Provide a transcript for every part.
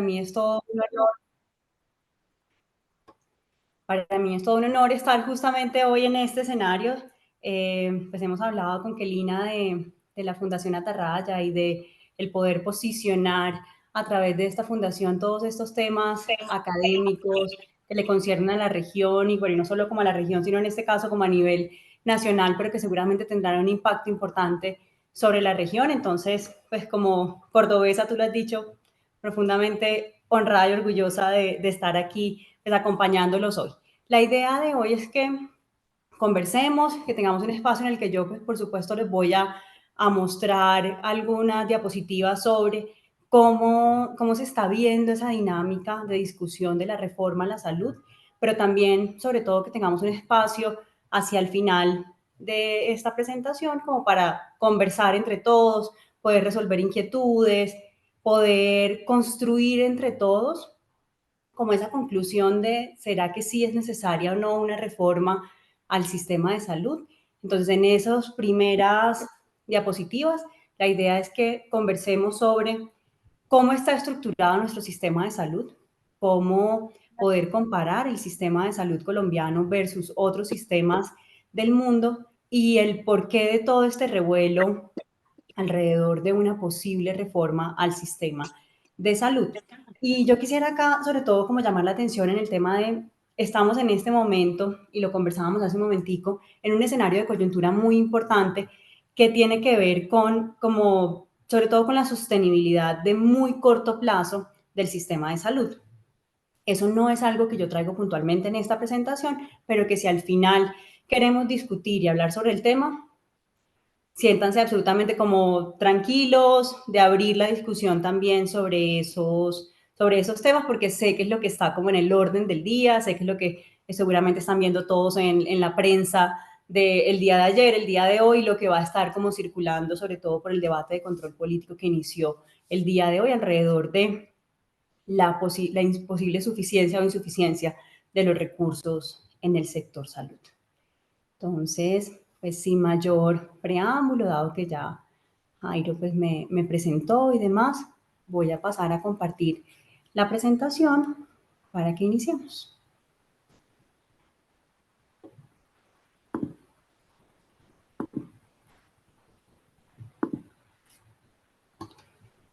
mí es todo un honor, para mí es todo un honor estar justamente hoy en este escenario. Pues hemos hablado con Kelina de la Fundación Atarraya y de el poder posicionar a través de esta fundación todos estos temas académicos que le conciernen a la región y bueno, y no solo como a la región, sino en este caso como a nivel nacional, pero que seguramente tendrán un impacto importante sobre la región. Entonces, pues como cordobesa, tú lo has dicho, profundamente honrada y orgullosa de estar aquí pues, acompañándolos hoy. La idea de hoy es que conversemos, que tengamos un espacio en el que yo, pues, por supuesto, les voy a mostrar algunas diapositivas sobre cómo se está viendo esa dinámica de discusión de la reforma a la salud, pero también, sobre todo, que tengamos un espacio hacia el final de esta presentación como para conversar entre todos, poder resolver inquietudes, poder construir entre todos como esa conclusión de ¿será que sí es necesaria o no una reforma al sistema de salud? Entonces, en esas primeras diapositivas, la idea es que conversemos sobre cómo está estructurado nuestro sistema de salud, cómo poder comparar el sistema de salud colombiano versus otros sistemas del mundo y el porqué de todo este revuelo alrededor de una posible reforma al sistema de salud. Y yo quisiera acá, sobre todo, como llamar la atención en el tema de, estamos en este momento, y lo conversábamos hace un momentico, en un escenario de coyuntura muy importante que tiene que ver con, como, sobre todo con la sostenibilidad de muy corto plazo del sistema de salud. Eso no es algo que yo traigo puntualmente en esta presentación, pero que si al final queremos discutir y hablar sobre el tema, siéntanse absolutamente como tranquilos de abrir la discusión también sobre esos temas, porque sé que es lo que está como en el orden del día, sé que es lo que seguramente están viendo todos en la prensa del día de ayer, el día de hoy, lo que va a estar como circulando, sobre todo por el debate de control político que inició el día de hoy alrededor de la posible suficiencia o insuficiencia de los recursos en el sector salud. Entonces, pues sin mayor preámbulo, dado que ya Jairo pues me presentó y demás, voy a pasar a compartir la presentación para que iniciemos.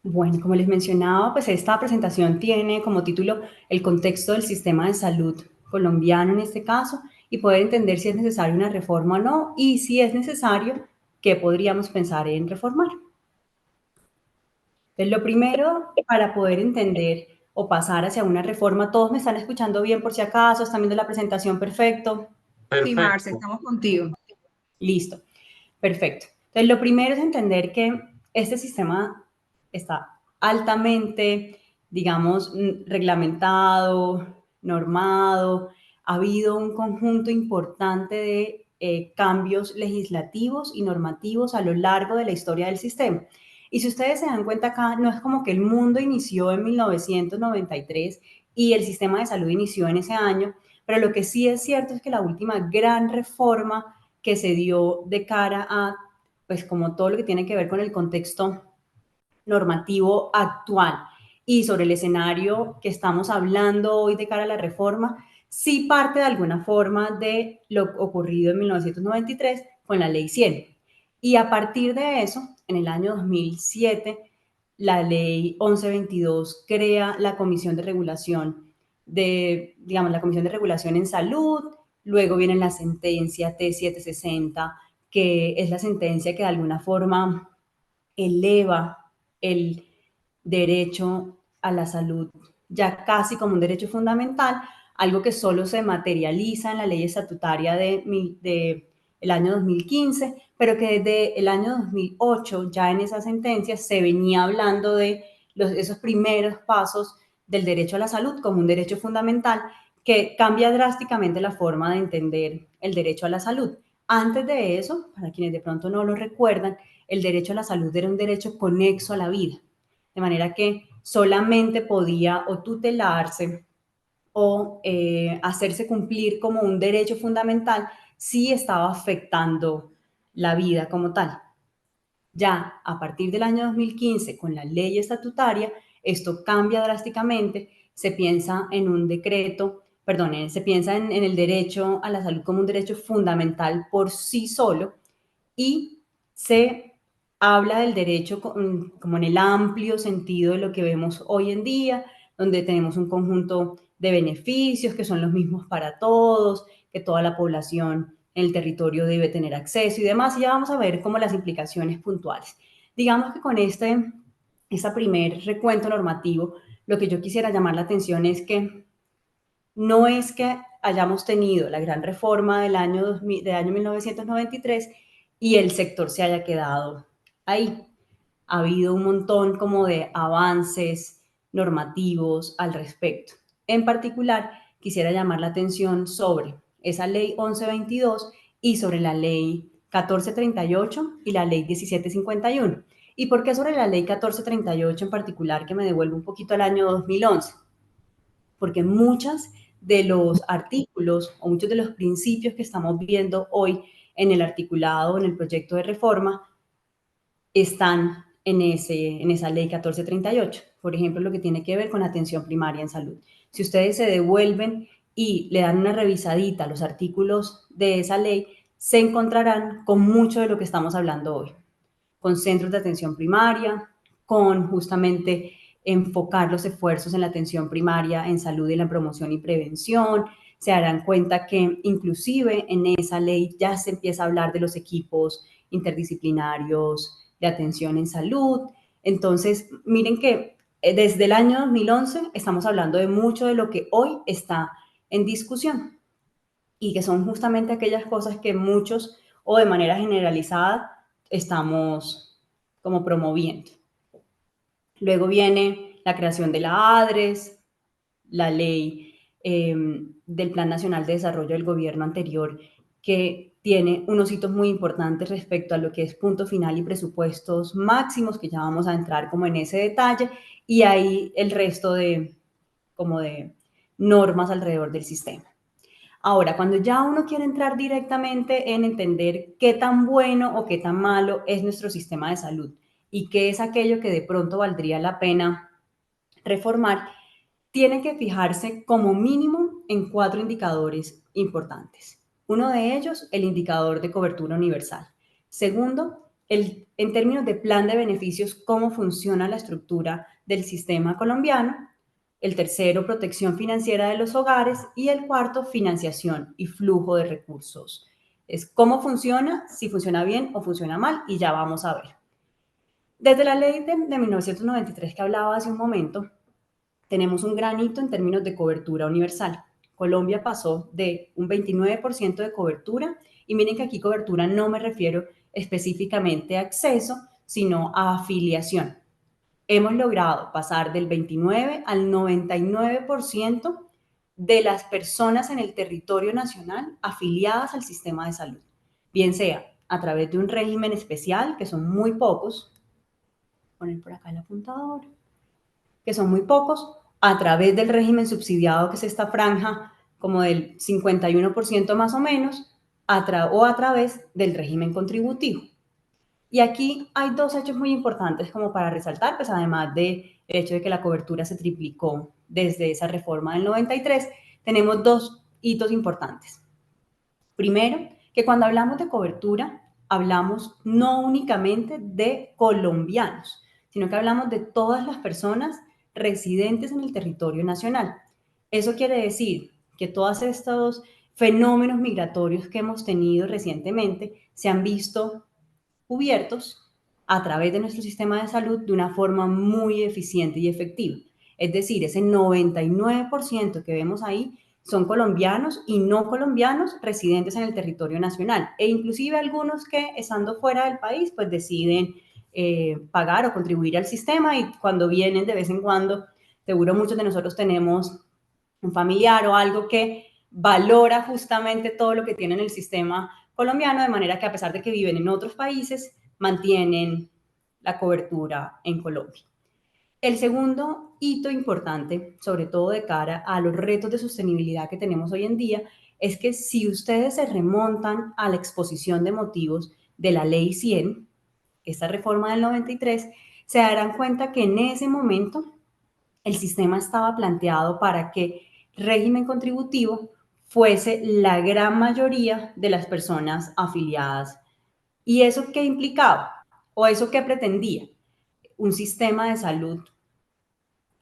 Bueno, como les mencionaba, pues esta presentación tiene como título el contexto del sistema de salud colombiano en este caso y poder entender si es necesaria una reforma o no y si es necesario, qué podríamos pensar en reformar. Entonces, lo primero para poder entender o pasar hacia una reforma, todos me están escuchando bien por si acaso, están viendo la presentación perfecto. Sí, Marce, estamos contigo. Listo, perfecto. Entonces, lo primero es entender que este sistema está altamente, digamos, reglamentado, normado, ha habido un conjunto importante de cambios legislativos y normativos a lo largo de la historia del sistema. Y si ustedes se dan cuenta acá, no es como que el mundo inició en 1993 y el sistema de salud inició en ese año, pero lo que sí es cierto es que la última gran reforma que se dio de cara a, pues como todo lo que tiene que ver con el contexto normativo actual y sobre el escenario que estamos hablando hoy de cara a la reforma, sí parte de alguna forma de lo ocurrido en 1993 con la Ley 100. Y a partir de eso, en el año 2007, la Ley 1122 crea la Comisión de Regulación digamos, la Comisión de Regulación en Salud, luego viene la sentencia T760, que es la sentencia que de alguna forma eleva el derecho a la salud ya casi como un derecho fundamental, algo que solo se materializa en la ley estatutaria de el año 2015, pero que desde el año 2008, ya en esa sentencia, se venía hablando de esos primeros pasos del derecho a la salud como un derecho fundamental que cambia drásticamente la forma de entender el derecho a la salud. Antes de eso, para quienes de pronto no lo recuerdan, el derecho a la salud era un derecho conexo a la vida, de manera que solamente podía o tutelarse o hacerse cumplir como un derecho fundamental si estaba afectando la vida como tal. Ya a partir del año 2015, con la ley estatutaria, Esto cambia drásticamente, se piensa en un decreto, perdón, se piensa en el derecho a la salud como un derecho fundamental por sí solo y se habla del derecho como en el amplio sentido de lo que vemos hoy en día, donde tenemos un conjunto de beneficios que son los mismos para todos, que toda la población en el territorio debe tener acceso y demás. Y ya vamos a ver como las implicaciones puntuales. Digamos que con este primer recuento normativo, lo que yo quisiera llamar la atención es que no es que hayamos tenido la gran reforma del año 1993 y el sector se haya quedado ahí. Ha habido un montón como de avances normativos al respecto. En particular, quisiera llamar la atención sobre esa ley 1122 y sobre la ley 1438 y la ley 1751. ¿Y por qué sobre la ley 1438 en particular, que me devuelve un poquito al año 2011? Porque muchos de los artículos o muchos de los principios que estamos viendo hoy en el articulado, en el proyecto de reforma, están en esa ley 1438. Por ejemplo, lo que tiene que ver con atención primaria en salud. Si ustedes se devuelven y le dan una revisadita a los artículos de esa ley, se encontrarán con mucho de lo que estamos hablando hoy. Con centros de atención primaria, con justamente enfocar los esfuerzos en la atención primaria en salud y en la promoción y prevención. Se darán cuenta que inclusive en esa ley ya se empieza a hablar de los equipos interdisciplinarios de atención en salud. Entonces, miren que desde el año 2011 estamos hablando de mucho de lo que hoy está en discusión y que son justamente aquellas cosas que muchos o de manera generalizada estamos como promoviendo. Luego viene la creación de la ADRES, la ley del Plan Nacional de Desarrollo del gobierno anterior, que tiene unos hitos muy importantes respecto a lo que es punto final y presupuestos máximos, que ya vamos a entrar como en ese detalle, y ahí el resto de normas alrededor del sistema. Ahora, cuando ya uno quiere entrar directamente en entender qué tan bueno o qué tan malo es nuestro sistema de salud y qué es aquello que de pronto valdría la pena reformar, tiene que fijarse como mínimo en 4 indicadores importantes. Uno de ellos, el indicador de cobertura universal. Segundo, en términos de plan de beneficios, cómo funciona la estructura del sistema colombiano. El tercero, protección financiera de los hogares. Y el cuarto, financiación y flujo de recursos. Es cómo funciona, si funciona bien o funciona mal, y ya vamos a ver. Desde la ley de 1993 que hablaba hace un momento, tenemos un gran hito en términos de cobertura universal. Colombia pasó de un 29% de cobertura, y miren que aquí cobertura no me refiero específicamente a acceso, sino a afiliación. Hemos logrado pasar del 29 al 99% de las personas en el territorio nacional afiliadas al sistema de salud, bien sea a través de un régimen especial, que son muy pocos, poner por acá el apuntador, que son muy pocos, a través del régimen subsidiado, que es esta franja como del 51% más o menos, o a través del régimen contributivo. Y aquí hay 2 hechos muy importantes como para resaltar, pues además del hecho de que la cobertura se triplicó desde esa reforma del 93, tenemos 2 hitos importantes. Primero, que cuando hablamos de cobertura, hablamos no únicamente de colombianos, sino que hablamos de todas las personas residentes en el territorio nacional. Eso quiere decir que todos estos fenómenos migratorios que hemos tenido recientemente se han visto cubiertos a través de nuestro sistema de salud de una forma muy eficiente y efectiva. Es decir, ese 99% que vemos ahí son colombianos y no colombianos residentes en el territorio nacional, e inclusive algunos que estando fuera del país pues deciden pagar o contribuir al sistema, y cuando vienen de vez en cuando, seguro muchos de nosotros tenemos un familiar o algo que valora justamente todo lo que tiene en el sistema colombiano, de manera que a pesar de que viven en otros países, mantienen la cobertura en Colombia. El segundo hito importante, sobre todo de cara a los retos de sostenibilidad que tenemos hoy en día, es que si ustedes se remontan a la exposición de motivos de la Ley 100, esta reforma del 93, se darán cuenta que en ese momento el sistema estaba planteado para que régimen contributivo fuese la gran mayoría de las personas afiliadas. ¿Y eso qué implicaba? ¿O eso qué pretendía? Un sistema de salud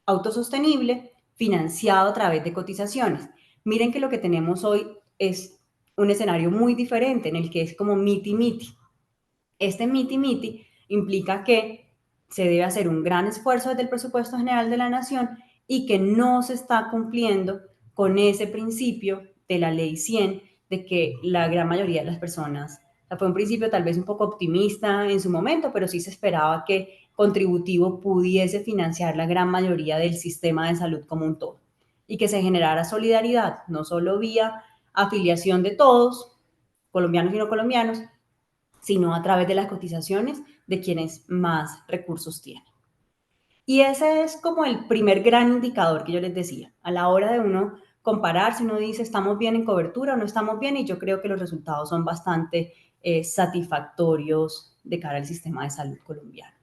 autosostenible, financiado a través de cotizaciones. Miren que lo que tenemos hoy es un escenario muy diferente en el que es como miti-miti. Este miti-miti implica que se debe hacer un gran esfuerzo desde el presupuesto general de la nación y que no se está cumpliendo con ese principio de la ley 100 de que la gran mayoría de las personas, o sea, fue un principio tal vez un poco optimista en su momento, pero sí se esperaba que contributivo pudiese financiar la gran mayoría del sistema de salud como un todo y que se generara solidaridad, no solo vía afiliación de todos, colombianos y no colombianos, sino a través de las cotizaciones de quienes más recursos tienen. Y ese es como el primer gran indicador que yo les decía. A la hora de uno comparar, si uno dice estamos bien en cobertura o no estamos bien, y yo creo que los resultados son bastante satisfactorios de cara al sistema de salud colombiano.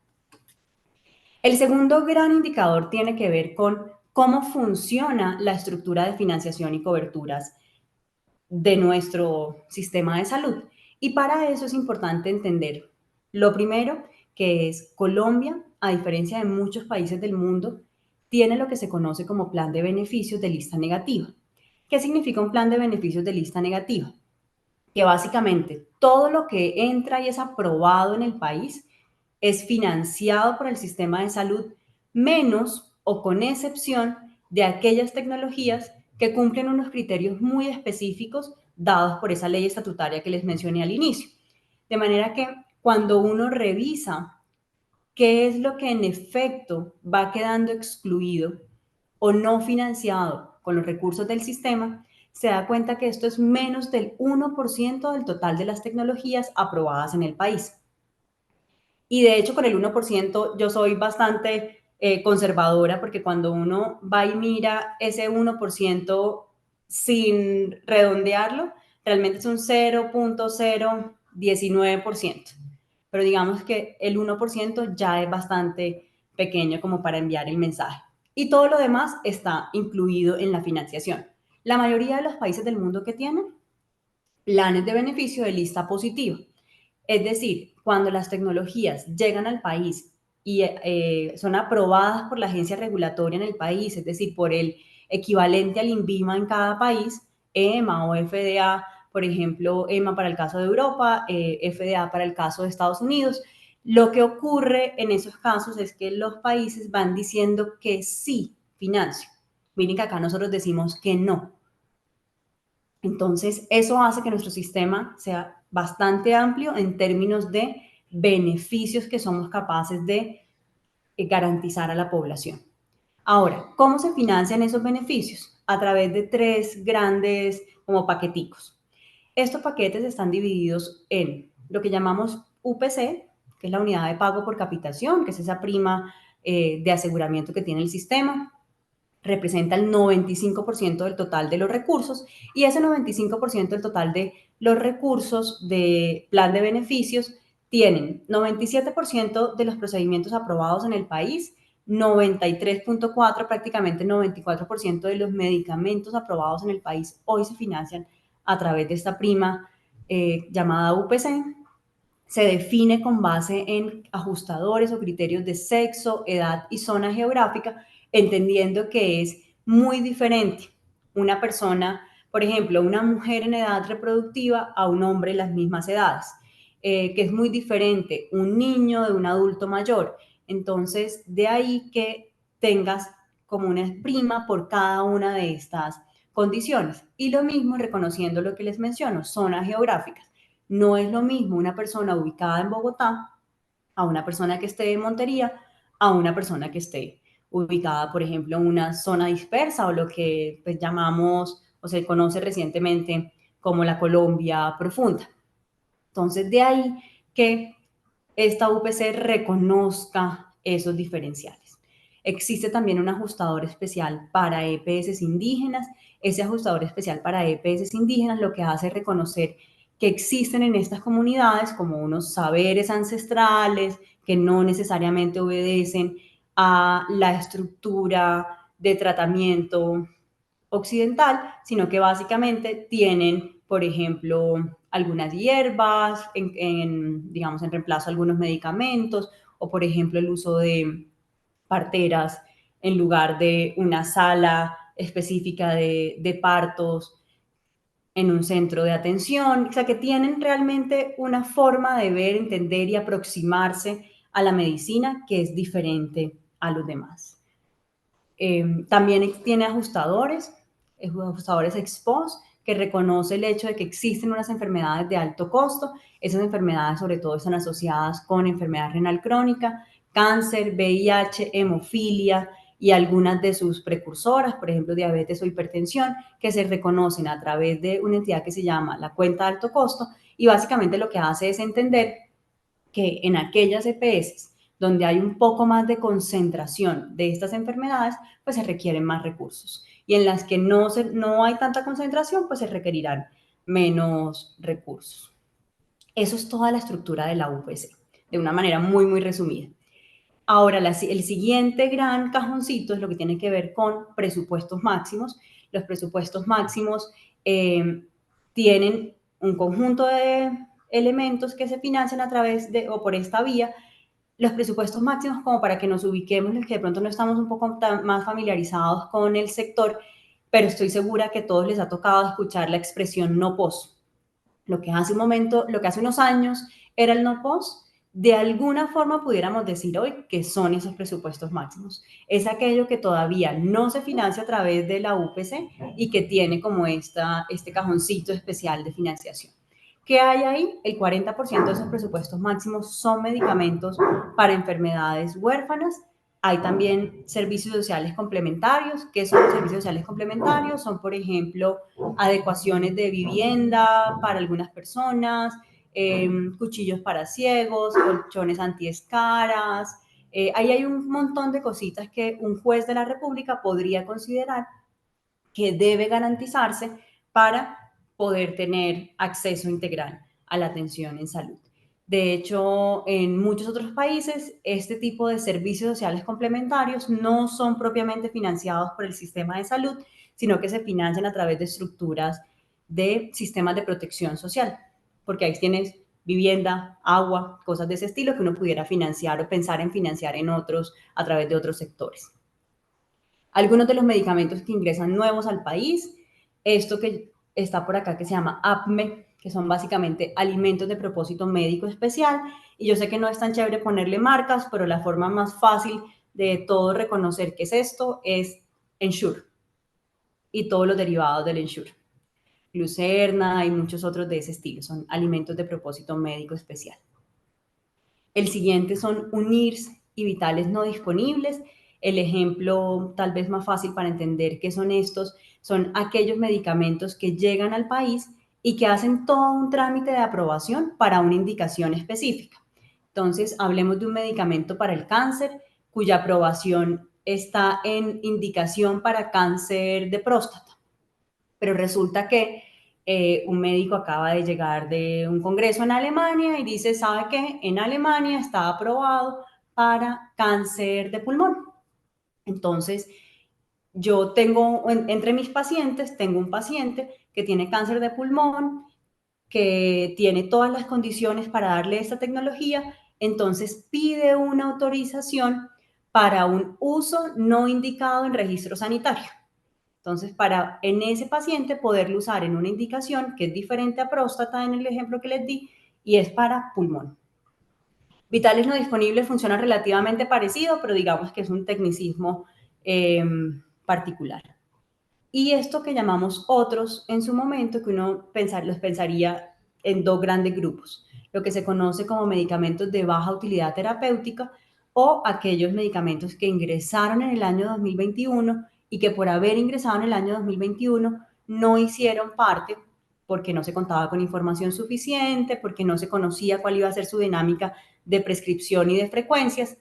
El segundo gran indicador tiene que ver con cómo funciona la estructura de financiación y coberturas de nuestro sistema de salud. Y para eso es importante entender, lo primero, que es Colombia, a diferencia de muchos países del mundo, tiene lo que se conoce como plan de beneficios de lista negativa. ¿Qué significa un plan de beneficios de lista negativa? Que básicamente todo lo que entra y es aprobado en el país es financiado por el sistema de salud, menos o con excepción de aquellas tecnologías que cumplen unos criterios muy específicos dados por esa ley estatutaria que les mencioné al inicio. De manera que cuando uno revisa qué es lo que en efecto va quedando excluido o no financiado con los recursos del sistema, se da cuenta que esto es menos del 1% del total de las tecnologías aprobadas en el país. Y de hecho, con el 1% yo soy bastante conservadora porque cuando uno va y mira ese 1% sin redondearlo, realmente es un 0.019%. Pero digamos que el 1% ya es bastante pequeño como para enviar el mensaje. Y todo lo demás está incluido en la financiación. La mayoría de los países del mundo que tienen planes de beneficio de lista positiva. Es decir, cuando las tecnologías llegan al país y son aprobadas por la agencia regulatoria en el país, es decir, por el equivalente al INVIMA en cada país, EMA o FDA, por ejemplo, EMA para el caso de Europa, FDA para el caso de Estados Unidos, lo que ocurre en esos casos es que los países van diciendo que sí financian. Miren que acá nosotros decimos que no. Entonces, eso hace que nuestro sistema sea bastante amplio en términos de beneficios que somos capaces de garantizar a la población. Ahora, ¿cómo se financian esos beneficios? A través de tres grandes como paqueticos. Estos paquetes están divididos en lo que llamamos UPC, que es la unidad de pago por capitación, que es esa prima de aseguramiento que tiene el sistema, representa el 95% del total de los recursos y ese 95% del total de los recursos de plan de beneficios tienen 97% de los procedimientos aprobados en el país, 93.4, prácticamente 94% de los medicamentos aprobados en el país hoy se financian a través de esta prima llamada UPC. Se define con base en ajustadores o criterios de sexo, edad y zona geográfica, entendiendo que es muy diferente una persona, por ejemplo, una mujer en edad reproductiva a un hombre en las mismas edades, que es muy diferente un niño de un adulto mayor. Entonces, de ahí que tengas como una prima por cada una de estas condiciones. Y lo mismo reconociendo lo que les menciono, zonas geográficas. No es lo mismo una persona ubicada en Bogotá a una persona que esté en Montería, a una persona que esté ubicada, por ejemplo, en una zona dispersa o lo que pues, llamamos o se conoce recientemente como la Colombia profunda. Entonces, de ahí que esta UPC reconozca esos diferenciales. Existe también un ajustador especial para EPS indígenas. Ese ajustador especial para EPS indígenas lo que hace es reconocer que existen en estas comunidades como unos saberes ancestrales que no necesariamente obedecen a la estructura de tratamiento occidental, sino que básicamente tienen, por ejemplo, algunas hierbas, digamos, en reemplazo a algunos medicamentos, o por ejemplo el uso de parteras en lugar de una sala específica de partos en un centro de atención, o sea, que tienen realmente una forma de ver, entender y aproximarse a la medicina que es diferente a los demás. También tiene ajustadores ex-post, que reconoce el hecho de que existen unas enfermedades de alto costo. Esas enfermedades sobre todo están asociadas con enfermedad renal crónica, cáncer, VIH, hemofilia y algunas de sus precursoras, por ejemplo, diabetes o hipertensión, que se reconocen a través de una entidad que se llama la cuenta de alto costo, y básicamente lo que hace es entender que en aquellas EPS donde hay un poco más de concentración de estas enfermedades, pues se requieren más recursos. Y en las que no hay tanta concentración, pues se requerirán menos recursos. Eso es toda la estructura de la UPC, de una manera muy, muy resumida. Ahora, el siguiente gran cajoncito es lo que tiene que ver con presupuestos máximos. Los presupuestos máximos tienen un conjunto de elementos que se financian a través de o por esta vía. Los presupuestos máximos, como para que nos ubiquemos, los que de pronto no estamos un poco más familiarizados con el sector, pero estoy segura que a todos les ha tocado escuchar la expresión no POS. Lo que hace unos años era el no POS, de alguna forma pudiéramos decir hoy que son esos presupuestos máximos. Es aquello que todavía no se financia a través de la UPC y que tiene como este cajoncito especial de financiación. ¿Qué hay ahí? El 40% de esos presupuestos máximos son medicamentos para enfermedades huérfanas. Hay también servicios sociales complementarios. ¿Qué son los servicios sociales complementarios? Son, por ejemplo, adecuaciones de vivienda para algunas personas, cuchillos para ciegos, colchones antiescaras. Ahí hay un montón de cositas que un juez de la República podría considerar que debe garantizarse para poder tener acceso integral a la atención en salud. De hecho, en muchos otros países, este tipo de servicios sociales complementarios no son propiamente financiados por el sistema de salud, sino que se financian a través de estructuras de sistemas de protección social, porque ahí tienes vivienda, agua, cosas de ese estilo que uno pudiera financiar o pensar en financiar en otros a través de otros sectores. Algunos de los medicamentos que ingresan nuevos al país, esto que está por acá que se llama APME, que son básicamente alimentos de propósito médico especial, y yo sé que no es tan chévere ponerle marcas, pero la forma más fácil de todo reconocer qué es esto es Ensure y todos los derivados del Ensure. Glucerna y muchos otros de ese estilo, son alimentos de propósito médico especial. El siguiente son UNIRS y vitales no disponibles. El ejemplo tal vez más fácil para entender qué son estos son aquellos medicamentos que llegan al país y que hacen todo un trámite de aprobación para una indicación específica. Entonces, hablemos de un medicamento para el cáncer cuya aprobación está en indicación para cáncer de próstata. Pero resulta que un médico acaba de llegar de un congreso en Alemania y dice, ¿sabe qué? En Alemania está aprobado para cáncer de pulmón. Entonces, yo tengo, entre mis pacientes, tengo un paciente que tiene cáncer de pulmón, que tiene todas las condiciones para darle esta tecnología, entonces pide una autorización para un uso no indicado en registro sanitario. Entonces, para en ese paciente poderlo usar en una indicación que es diferente a próstata en el ejemplo que les di y es para pulmón. Vitales no disponibles funciona relativamente parecido, pero digamos que es un tecnicismo particular. Y esto que llamamos otros en su momento, que uno los pensaría en dos grandes grupos, lo que se conoce como medicamentos de baja utilidad terapéutica o aquellos medicamentos que ingresaron en el año 2021 y que por haber ingresado en el año 2021 no hicieron parte porque no se contaba con información suficiente, porque no se conocía cuál iba a ser su dinámica de prescripción y de frecuencias.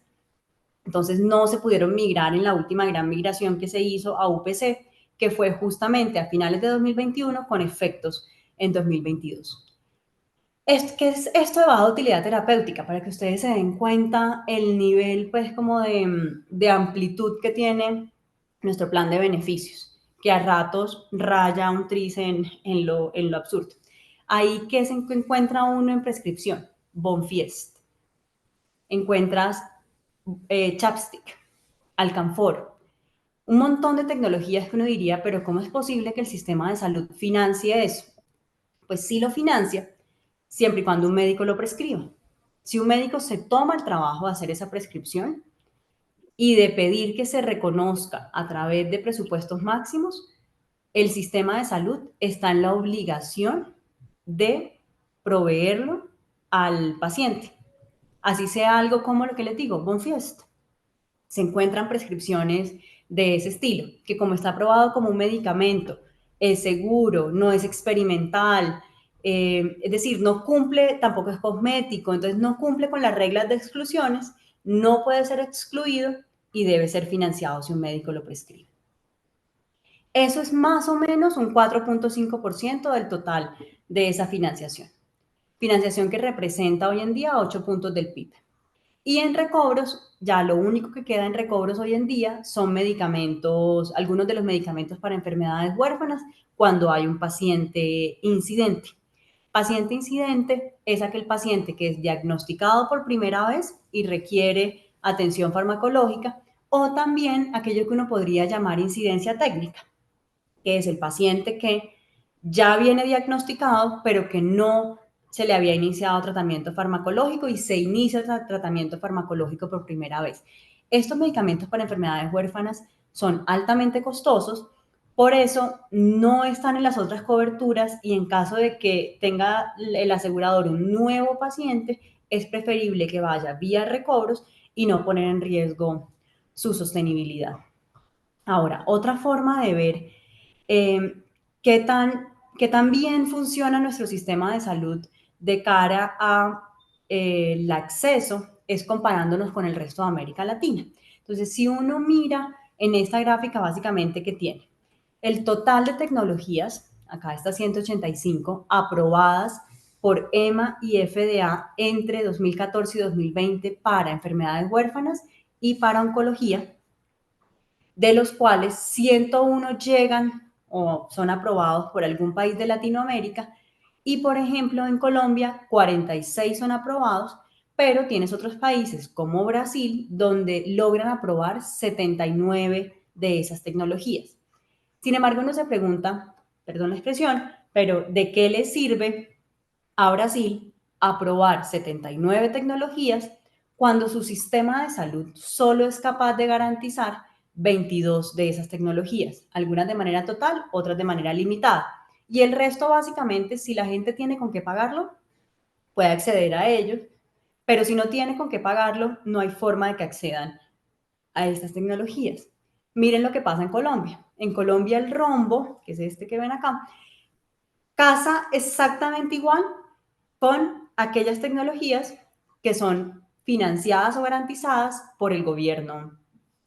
Entonces no se pudieron migrar en la última gran migración que se hizo a UPC, que fue justamente a finales de 2021 con efectos en 2022. ¿Qué es esto de baja utilidad terapéutica? Para que ustedes se den cuenta el nivel, pues, como de amplitud que tiene nuestro plan de beneficios, que a ratos raya un tris en lo absurdo. Ahí, ¿qué se encuentra uno en prescripción? Bonfiest. Encuentras Chapstick, Alcanfor, un montón de tecnologías que uno diría, pero ¿cómo es posible que el sistema de salud financie eso? Pues sí lo financia, siempre y cuando un médico lo prescriba. Si un médico se toma el trabajo de hacer esa prescripción y de pedir que se reconozca a través de presupuestos máximos, el sistema de salud está en la obligación de proveerlo al paciente. Así sea algo como lo que les digo, Bonfiest. Se encuentran prescripciones de ese estilo, que como está aprobado como un medicamento, es seguro, no es experimental, es decir, no cumple, tampoco es cosmético, entonces no cumple con las reglas de exclusiones, no puede ser excluido y debe ser financiado si un médico lo prescribe. Eso es más o menos un 4.5% del total de esa financiación. Financiación que representa hoy en día 8 puntos del PIB. Y en recobros, ya lo único que queda en recobros hoy en día son medicamentos, algunos de los medicamentos para enfermedades huérfanas cuando hay un paciente incidente. Paciente incidente es aquel paciente que es diagnosticado por primera vez y requiere atención farmacológica, o también aquello que uno podría llamar incidencia técnica, que es el paciente que ya viene diagnosticado, pero que no se le había iniciado tratamiento farmacológico y se inicia el tratamiento farmacológico por primera vez. Estos medicamentos para enfermedades huérfanas son altamente costosos, por eso no están en las otras coberturas y en caso de que tenga el asegurador un nuevo paciente, es preferible que vaya vía recobros y no poner en riesgo su sostenibilidad. Ahora, otra forma de ver eh, qué, tan, qué tan bien funciona nuestro sistema de salud de cara a el acceso es comparándonos con el resto de América Latina. Entonces, si uno mira en esta gráfica básicamente que tiene el total de tecnologías, acá está 185, aprobadas por EMA y FDA entre 2014 y 2020 para enfermedades huérfanas y para oncología, de los cuales 101 llegan o son aprobados por algún país de Latinoamérica y, por ejemplo, en Colombia 46 son aprobados, pero tienes otros países como Brasil donde logran aprobar 79 de esas tecnologías. Sin embargo, uno se pregunta, perdón la expresión, pero ¿de qué le sirve a Brasil aprobar 79 tecnologías cuando su sistema de salud solo es capaz de garantizar 22 de esas tecnologías, algunas de manera total, otras de manera limitada? Y el resto, básicamente, si la gente tiene con qué pagarlo, puede acceder a ellos, pero si no tiene con qué pagarlo, no hay forma de que accedan a estas tecnologías. Miren lo que pasa en Colombia. En Colombia el rombo, que es este que ven acá, casa exactamente igual con aquellas tecnologías que son financiadas o garantizadas por el gobierno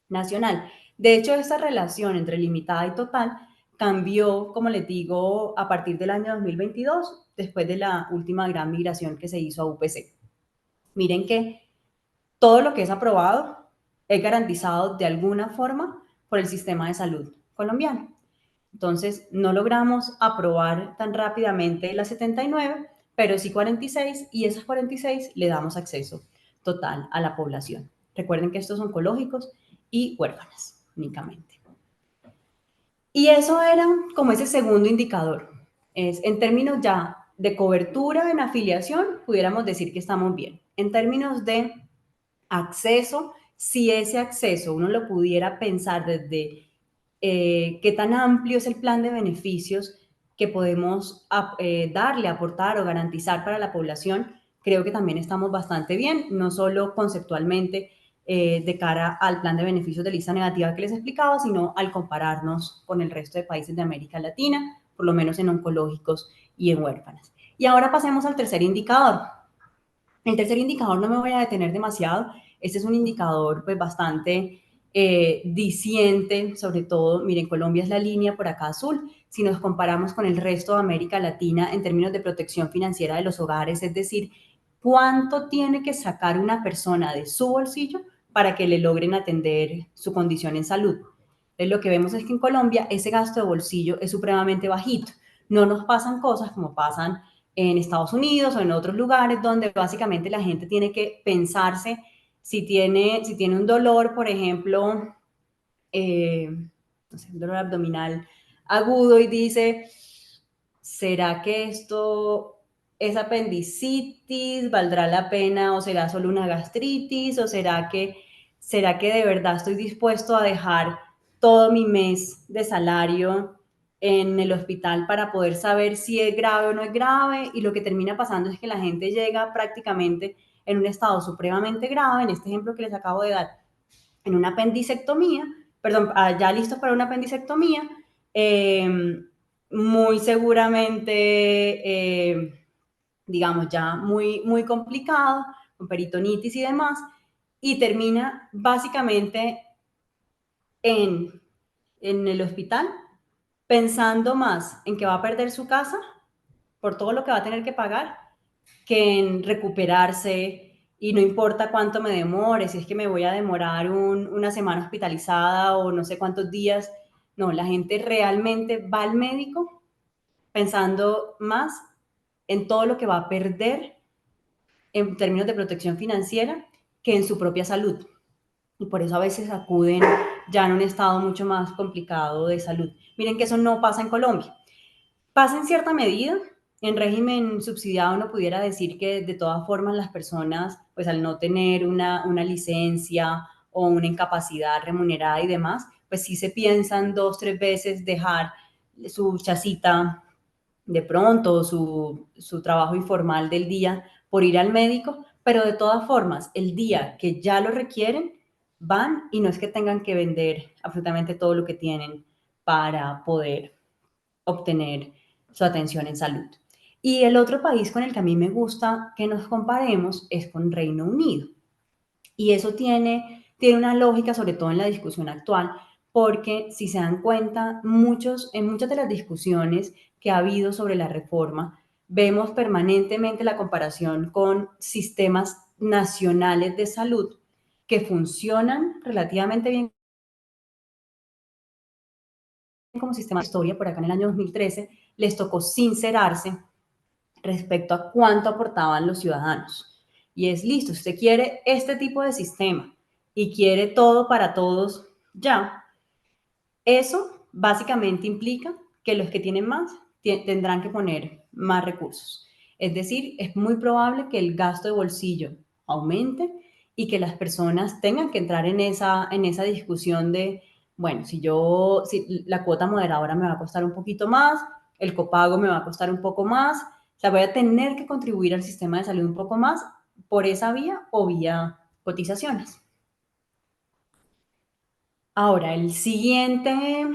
nacional. De hecho, esta relación entre limitada y total cambió, como les digo, a partir del año 2022, después de la última gran migración que se hizo a UPC. Miren que todo lo que es aprobado es garantizado de alguna forma por el sistema de salud colombiano. Entonces, no logramos aprobar tan rápidamente las 79, pero sí 46, y esas 46 le damos acceso total a la población. Recuerden que estos son oncológicos y huérfanas únicamente. Y eso era como ese segundo indicador. Es, en términos ya de cobertura en afiliación, pudiéramos decir que estamos bien. En términos de acceso, si ese acceso uno lo pudiera pensar desde qué tan amplio es el plan de beneficios que podemos darle, aportar o garantizar para la población, creo que también estamos bastante bien, no solo conceptualmente de cara al plan de beneficios de lista negativa que les explicaba, sino al compararnos con el resto de países de América Latina, por lo menos en oncológicos y en huérfanas. Y ahora pasemos al tercer indicador. El tercer indicador no me voy a detener demasiado. Este es un indicador pues bastante diciente, sobre todo, miren, Colombia es la línea por acá azul, si nos comparamos con el resto de América Latina en términos de protección financiera de los hogares, es decir, cuánto tiene que sacar una persona de su bolsillo para que le logren atender su condición en salud. Entonces, lo que vemos es que en Colombia ese gasto de bolsillo es supremamente bajito. No nos pasan cosas como pasan en Estados Unidos o en otros lugares donde básicamente la gente tiene que pensarse si tiene un dolor, por ejemplo, no sé, un dolor abdominal agudo y dice, ¿será que esto es apendicitis? ¿Valdrá la pena o será solo una gastritis? ¿O será que de verdad estoy dispuesto a dejar todo mi mes de salario en el hospital para poder saber si es grave o no es grave? Y lo que termina pasando es que la gente llega prácticamente en un estado supremamente grave, en este ejemplo que les acabo de dar, en una apendicectomía, perdón, ya listos para una apendicectomía, muy seguramente, digamos, ya muy, muy complicado, con peritonitis y demás, y termina básicamente en, en el hospital pensando más en que va a perder su casa por todo lo que va a tener que pagar que en recuperarse y no importa cuánto me demore, si es que me voy a demorar una semana hospitalizada o no sé cuántos días. No, la gente realmente va al médico pensando más en todo lo que va a perder en términos de protección financiera que en su propia salud. Y por eso a veces acuden ya en un estado mucho más complicado de salud. Miren que eso no pasa en Colombia. Pasa en cierta medida. En régimen subsidiado uno pudiera decir que de todas formas las personas, pues al no tener una licencia o una incapacidad remunerada y demás, pues sí se piensan 2, 3 veces dejar su chacita de pronto, su trabajo informal del día por ir al médico, pero de todas formas, el día que ya lo requieren, van y no es que tengan que vender absolutamente todo lo que tienen para poder obtener su atención en salud. Y el otro país con el que a mí me gusta que nos comparemos es con Reino Unido. Y eso tiene una lógica, sobre todo en la discusión actual, porque si se dan cuenta, en muchas de las discusiones que ha habido sobre la reforma, vemos permanentemente la comparación con sistemas nacionales de salud que funcionan relativamente bien como sistema de historia. Por acá en el año 2013 les tocó sincerarse respecto a cuánto aportaban los ciudadanos. Y es listo, si usted quiere este tipo de sistema y quiere todo para todos ya, eso básicamente implica que los que tienen más tendrán que poner más recursos. Es decir, es muy probable que el gasto de bolsillo aumente y que las personas tengan que entrar en esa discusión de, bueno, si la cuota moderadora me va a costar un poquito más, el copago me va a costar un poco más, o sea, voy a tener que contribuir al sistema de salud un poco más por esa vía o vía cotizaciones. Ahora, el siguiente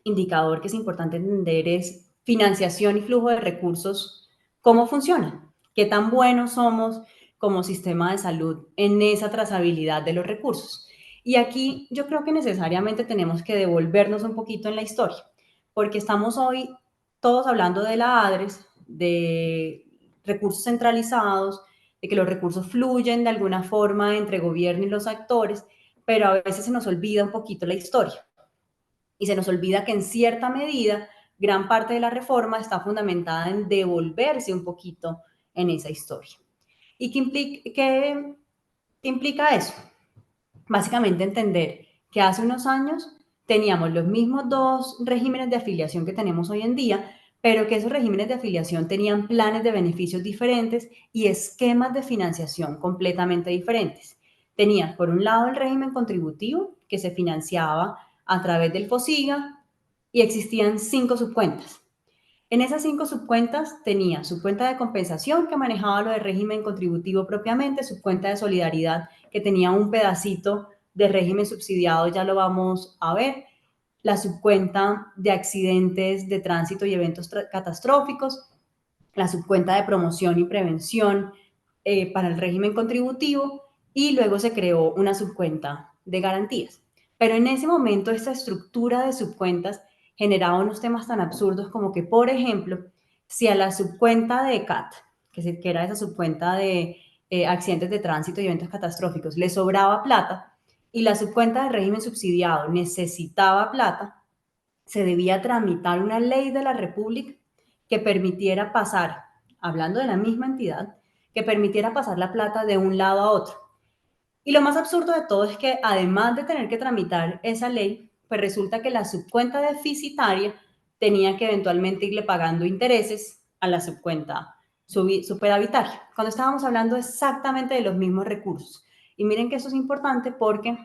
indicador que es importante entender es financiación y flujo de recursos, cómo funciona, qué tan buenos somos como sistema de salud en esa trazabilidad de los recursos. Y aquí yo creo que necesariamente tenemos que devolvernos un poquito en la historia, porque estamos hoy todos hablando de la ADRES, de recursos centralizados, de que los recursos fluyen de alguna forma entre gobierno y los actores, pero a veces se nos olvida un poquito la historia. Y se nos olvida que en cierta medida gran parte de la reforma está fundamentada en devolverse un poquito en esa historia. ¿Y qué implica eso? Básicamente entender que hace unos años teníamos los mismos dos regímenes de afiliación que tenemos hoy en día, pero que esos regímenes de afiliación tenían planes de beneficios diferentes y esquemas de financiación completamente diferentes. Tenías, por un lado, el régimen contributivo, que se financiaba a través del FOSIGA, y existían 5 subcuentas. En esas 5 subcuentas tenía su cuenta de compensación, que manejaba lo de régimen contributivo propiamente, su cuenta de solidaridad, que tenía un pedacito de régimen subsidiado, ya lo vamos a ver, la subcuenta de accidentes de tránsito y eventos catastróficos, la subcuenta de promoción y prevención para el régimen contributivo, y luego se creó una subcuenta de garantías. Pero en ese momento esta estructura de subcuentas generaba unos temas tan absurdos como que, por ejemplo, si a la subcuenta de CAT, que era esa subcuenta de accidentes de tránsito y eventos catastróficos, le sobraba plata y la subcuenta de régimen subsidiado necesitaba plata, se debía tramitar una ley de la República que permitiera pasar, hablando de la misma entidad, que permitiera pasar la plata de un lado a otro. Y lo más absurdo de todo es que además de tener que tramitar esa ley, pues resulta que la subcuenta deficitaria tenía que eventualmente irle pagando intereses a la subcuenta superavitaria, cuando estábamos hablando exactamente de los mismos recursos. Y miren que eso es importante porque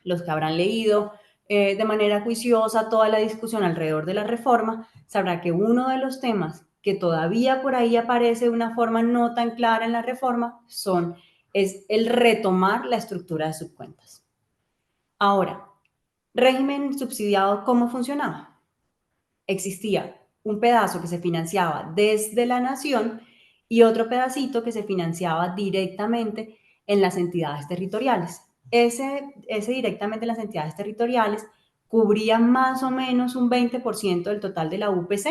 los que habrán leído de manera juiciosa toda la discusión alrededor de la reforma, sabrá que uno de los temas que todavía por ahí aparece de una forma no tan clara en la reforma es el retomar la estructura de subcuentas. Ahora, régimen subsidiado, ¿cómo funcionaba? Existía un pedazo que se financiaba desde la nación y otro pedacito que se financiaba directamente en las entidades territoriales. Ese directamente en las entidades territoriales cubría más o menos un 20% del total de la UPC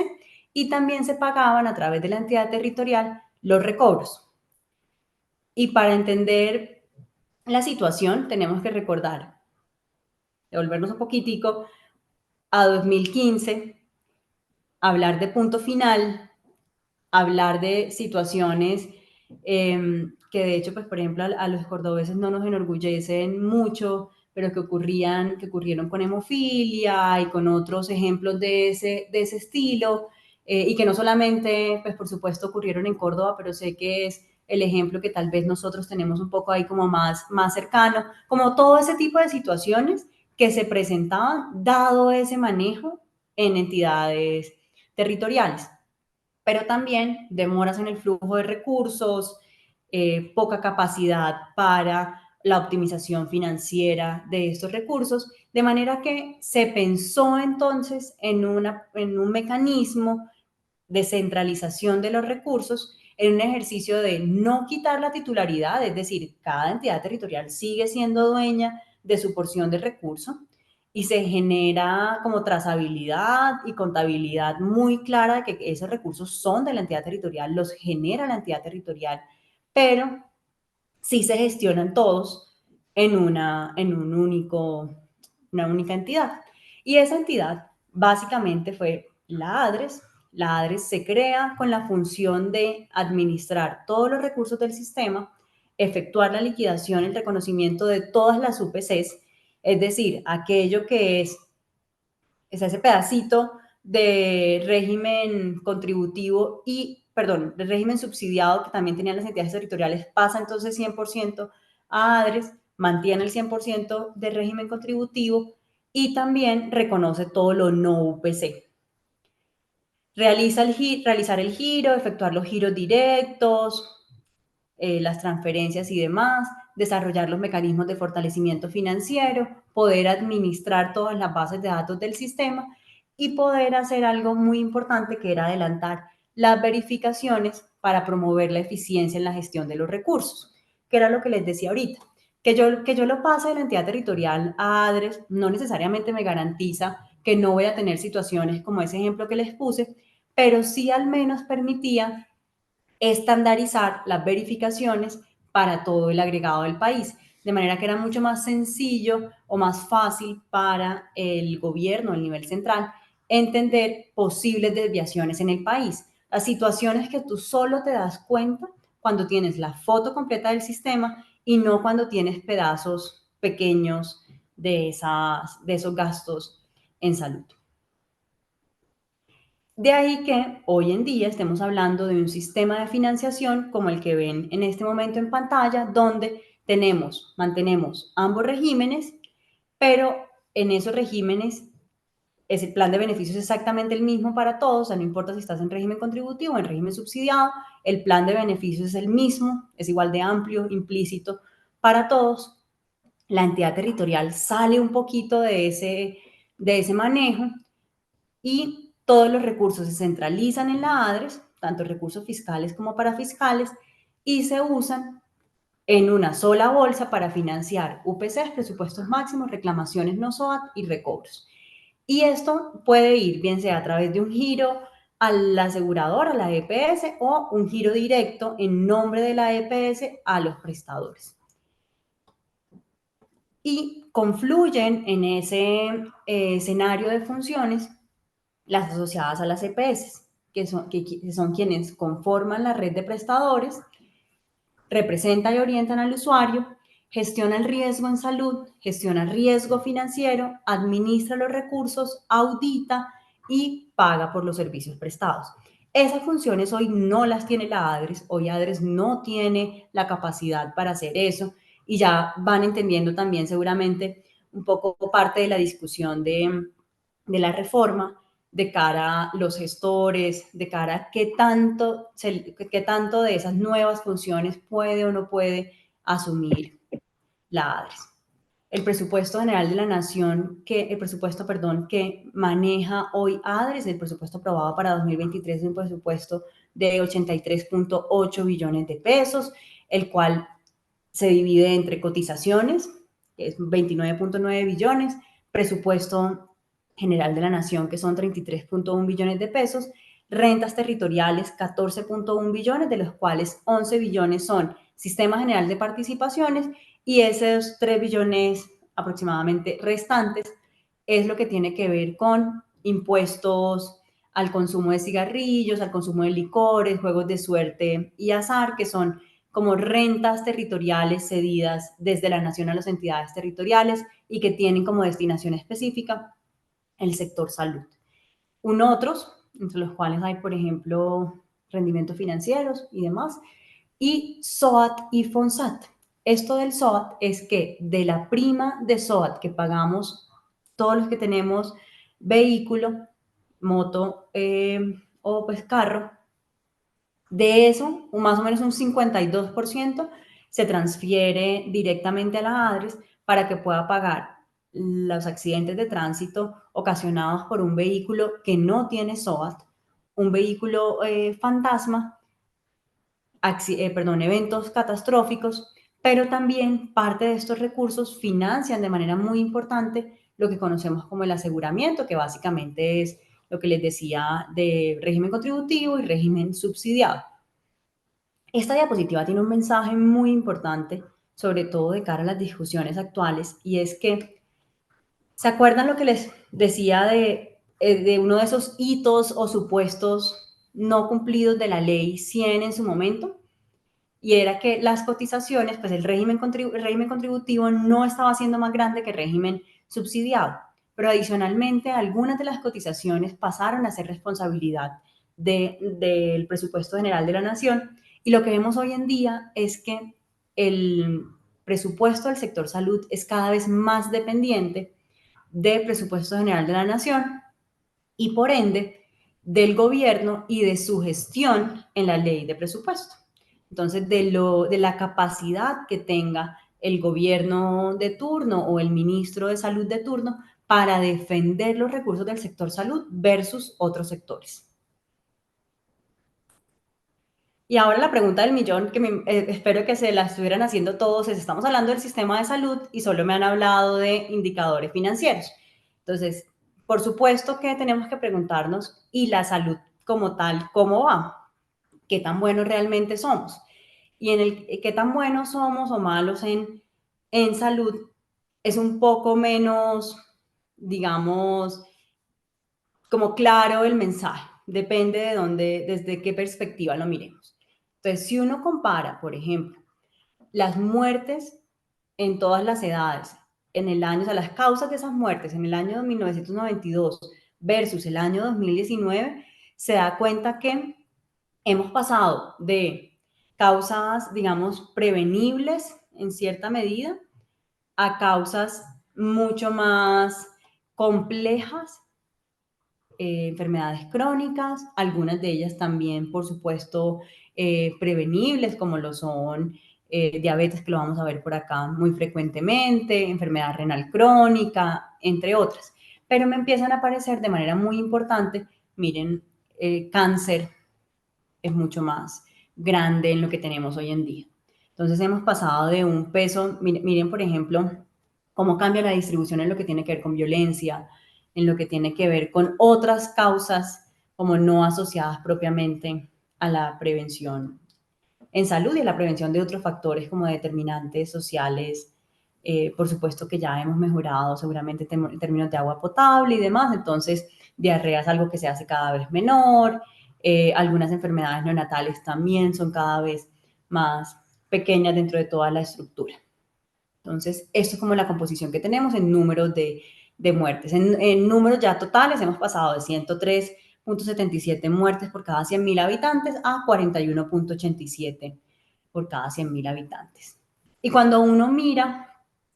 y también se pagaban a través de la entidad territorial los recobros. Y para entender la situación tenemos que recordar, devolvernos un poquitico a 2015, hablar de punto final, hablar de situaciones que de hecho, pues por ejemplo, a los cordobeses no nos enorgullecen mucho, pero que ocurrieron con hemofilia y con otros ejemplos de ese estilo, y que no solamente, pues por supuesto, ocurrieron en Córdoba, pero sé que es el ejemplo que tal vez nosotros tenemos un poco ahí como más cercano, como todo ese tipo de situaciones que se presentaban dado ese manejo en entidades territoriales, pero también demoras en el flujo de recursos, poca capacidad para la optimización financiera de estos recursos, de manera que se pensó entonces en un mecanismo de centralización de los recursos en un ejercicio de no quitar la titularidad, es decir, cada entidad territorial sigue siendo dueña de su porción de recurso y se genera como trazabilidad y contabilidad muy clara de que esos recursos son de la entidad territorial, los genera la entidad territorial, pero sí se gestionan todos en una única entidad. Y esa entidad básicamente fue la ADRES. La ADRES se crea con la función de administrar todos los recursos del sistema, efectuar la liquidación y el reconocimiento de todas las UPCs, es decir, aquello que es ese pedacito de régimen contributivo de régimen subsidiado que también tenían las entidades territoriales, pasa entonces 100% a ADRES, mantiene el 100% de régimen contributivo y también reconoce todo lo no UPC. Realizar el giro, efectuar los giros directos, las transferencias y demás, desarrollar los mecanismos de fortalecimiento financiero, poder administrar todas las bases de datos del sistema y poder hacer algo muy importante que era adelantar las verificaciones para promover la eficiencia en la gestión de los recursos, que era lo que les decía ahorita. Que yo lo pase de la entidad territorial a ADRES no necesariamente me garantiza que no voy a tener situaciones como ese ejemplo que les puse, pero sí al menos permitía estandarizar las verificaciones para todo el agregado del país, de manera que era mucho más sencillo o más fácil para el gobierno, el nivel central, entender posibles desviaciones en el país. Las situaciones que tú solo te das cuenta cuando tienes la foto completa del sistema y no cuando tienes pedazos pequeños de esos gastos en salud. De ahí que hoy en día estemos hablando de un sistema de financiación como el que ven en este momento en pantalla, donde mantenemos ambos regímenes, pero en esos regímenes ese plan de beneficios es exactamente el mismo para todos, o sea, no importa si estás en régimen contributivo o en régimen subsidiado, el plan de beneficios es el mismo, es igual de amplio, implícito para todos. La entidad territorial sale un poquito de ese manejo y todos los recursos se centralizan en la ADRES, tanto recursos fiscales como parafiscales, y se usan en una sola bolsa para financiar UPCs, presupuestos máximos, reclamaciones no SOAT y recobros. Y esto puede ir bien sea a través de un giro a la aseguradora, a la EPS, o un giro directo en nombre de la EPS a los prestadores. Y confluyen en ese escenario de funciones las asociadas a las EPS, que son quienes conforman la red de prestadores, representan y orientan al usuario, gestiona el riesgo en salud, gestiona el riesgo financiero, administra los recursos, audita y paga por los servicios prestados. Esas funciones hoy no las tiene la ADRES, hoy ADRES no tiene la capacidad para hacer eso y ya van entendiendo también seguramente un poco parte de la discusión de la reforma de cara a los gestores, de cara a qué tanto de esas nuevas funciones puede o no puede asumir la ADRES. El presupuesto general de la nación, que maneja hoy ADRES, el presupuesto aprobado para 2023 es un presupuesto de 83.8 billones de pesos, el cual se divide entre cotizaciones, que es 29.9 billones, presupuesto general de la nación, que son 33.1 billones de pesos, rentas territoriales, 14.1 billones, de los cuales 11 billones son Sistema General de Participaciones, y esos 3 billones aproximadamente restantes es lo que tiene que ver con impuestos al consumo de cigarrillos, al consumo de licores, juegos de suerte y azar, que son como rentas territoriales cedidas desde la nación a las entidades territoriales y que tienen como destinación específica el sector salud. Otros, entre los cuales hay, por ejemplo, rendimientos financieros y demás, y SOAT y FONSAT. Esto del SOAT es que de la prima de SOAT que pagamos todos los que tenemos vehículo, moto o pues carro, de eso, más o menos un 52% se transfiere directamente a la ADRES para que pueda pagar los accidentes de tránsito ocasionados por un vehículo que no tiene SOAT, un vehículo fantasma, eventos catastróficos, pero también parte de estos recursos financian de manera muy importante lo que conocemos como el aseguramiento, que básicamente es lo que les decía de régimen contributivo y régimen subsidiado. Esta diapositiva tiene un mensaje muy importante, sobre todo de cara a las discusiones actuales, y es que, ¿se acuerdan lo que les decía de uno de esos hitos o supuestos no cumplidos de la ley 100 en su momento? Y era que las cotizaciones, pues el régimen contributivo no estaba siendo más grande que el régimen subsidiado, pero adicionalmente algunas de las cotizaciones pasaron a ser responsabilidad del presupuesto general de la nación, y lo que vemos hoy en día es que el presupuesto del sector salud es cada vez más dependiente del presupuesto general de la nación y por ende del gobierno y de su gestión en la ley de presupuesto. Entonces, de la capacidad que tenga el gobierno de turno o el ministro de salud de turno para defender los recursos del sector salud versus otros sectores. Y ahora la pregunta del millón, que espero que se la estuvieran haciendo todos, es: estamos hablando del sistema de salud y solo me han hablado de indicadores financieros. Entonces, por supuesto que tenemos que preguntarnos, ¿y la salud como tal, cómo va? ¿Qué tan buenos realmente somos? Y en el qué tan buenos somos o malos en salud es un poco menos, digamos, como claro el mensaje. Depende de dónde, desde qué perspectiva lo miremos. Entonces, si uno compara, por ejemplo, las muertes en todas las edades, en el año, o sea, las causas de esas muertes en el año 1992 versus el año 2019, se da cuenta que hemos pasado de causas, digamos, prevenibles en cierta medida a causas mucho más complejas, enfermedades crónicas, algunas de ellas también, por supuesto, prevenibles, como lo son diabetes, que lo vamos a ver por acá muy frecuentemente, enfermedad renal crónica, entre otras. Pero me empiezan a aparecer de manera muy importante, miren, cáncer es mucho más grande en lo que tenemos hoy en día. Entonces hemos pasado de un peso, miren por ejemplo, cómo cambia la distribución en lo que tiene que ver con violencia, en lo que tiene que ver con otras causas como no asociadas propiamente a la prevención en salud y a la prevención de otros factores como determinantes sociales. Por supuesto que ya hemos mejorado seguramente en términos de agua potable y demás, entonces diarrea es algo que se hace cada vez menor, algunas enfermedades neonatales también son cada vez más pequeñas dentro de toda la estructura. Entonces, esto es como la composición que tenemos en números de muertes. En números ya totales hemos pasado de 103.77 muertes por cada 100.000 habitantes a 41.87 por cada 100.000 habitantes. Y cuando uno mira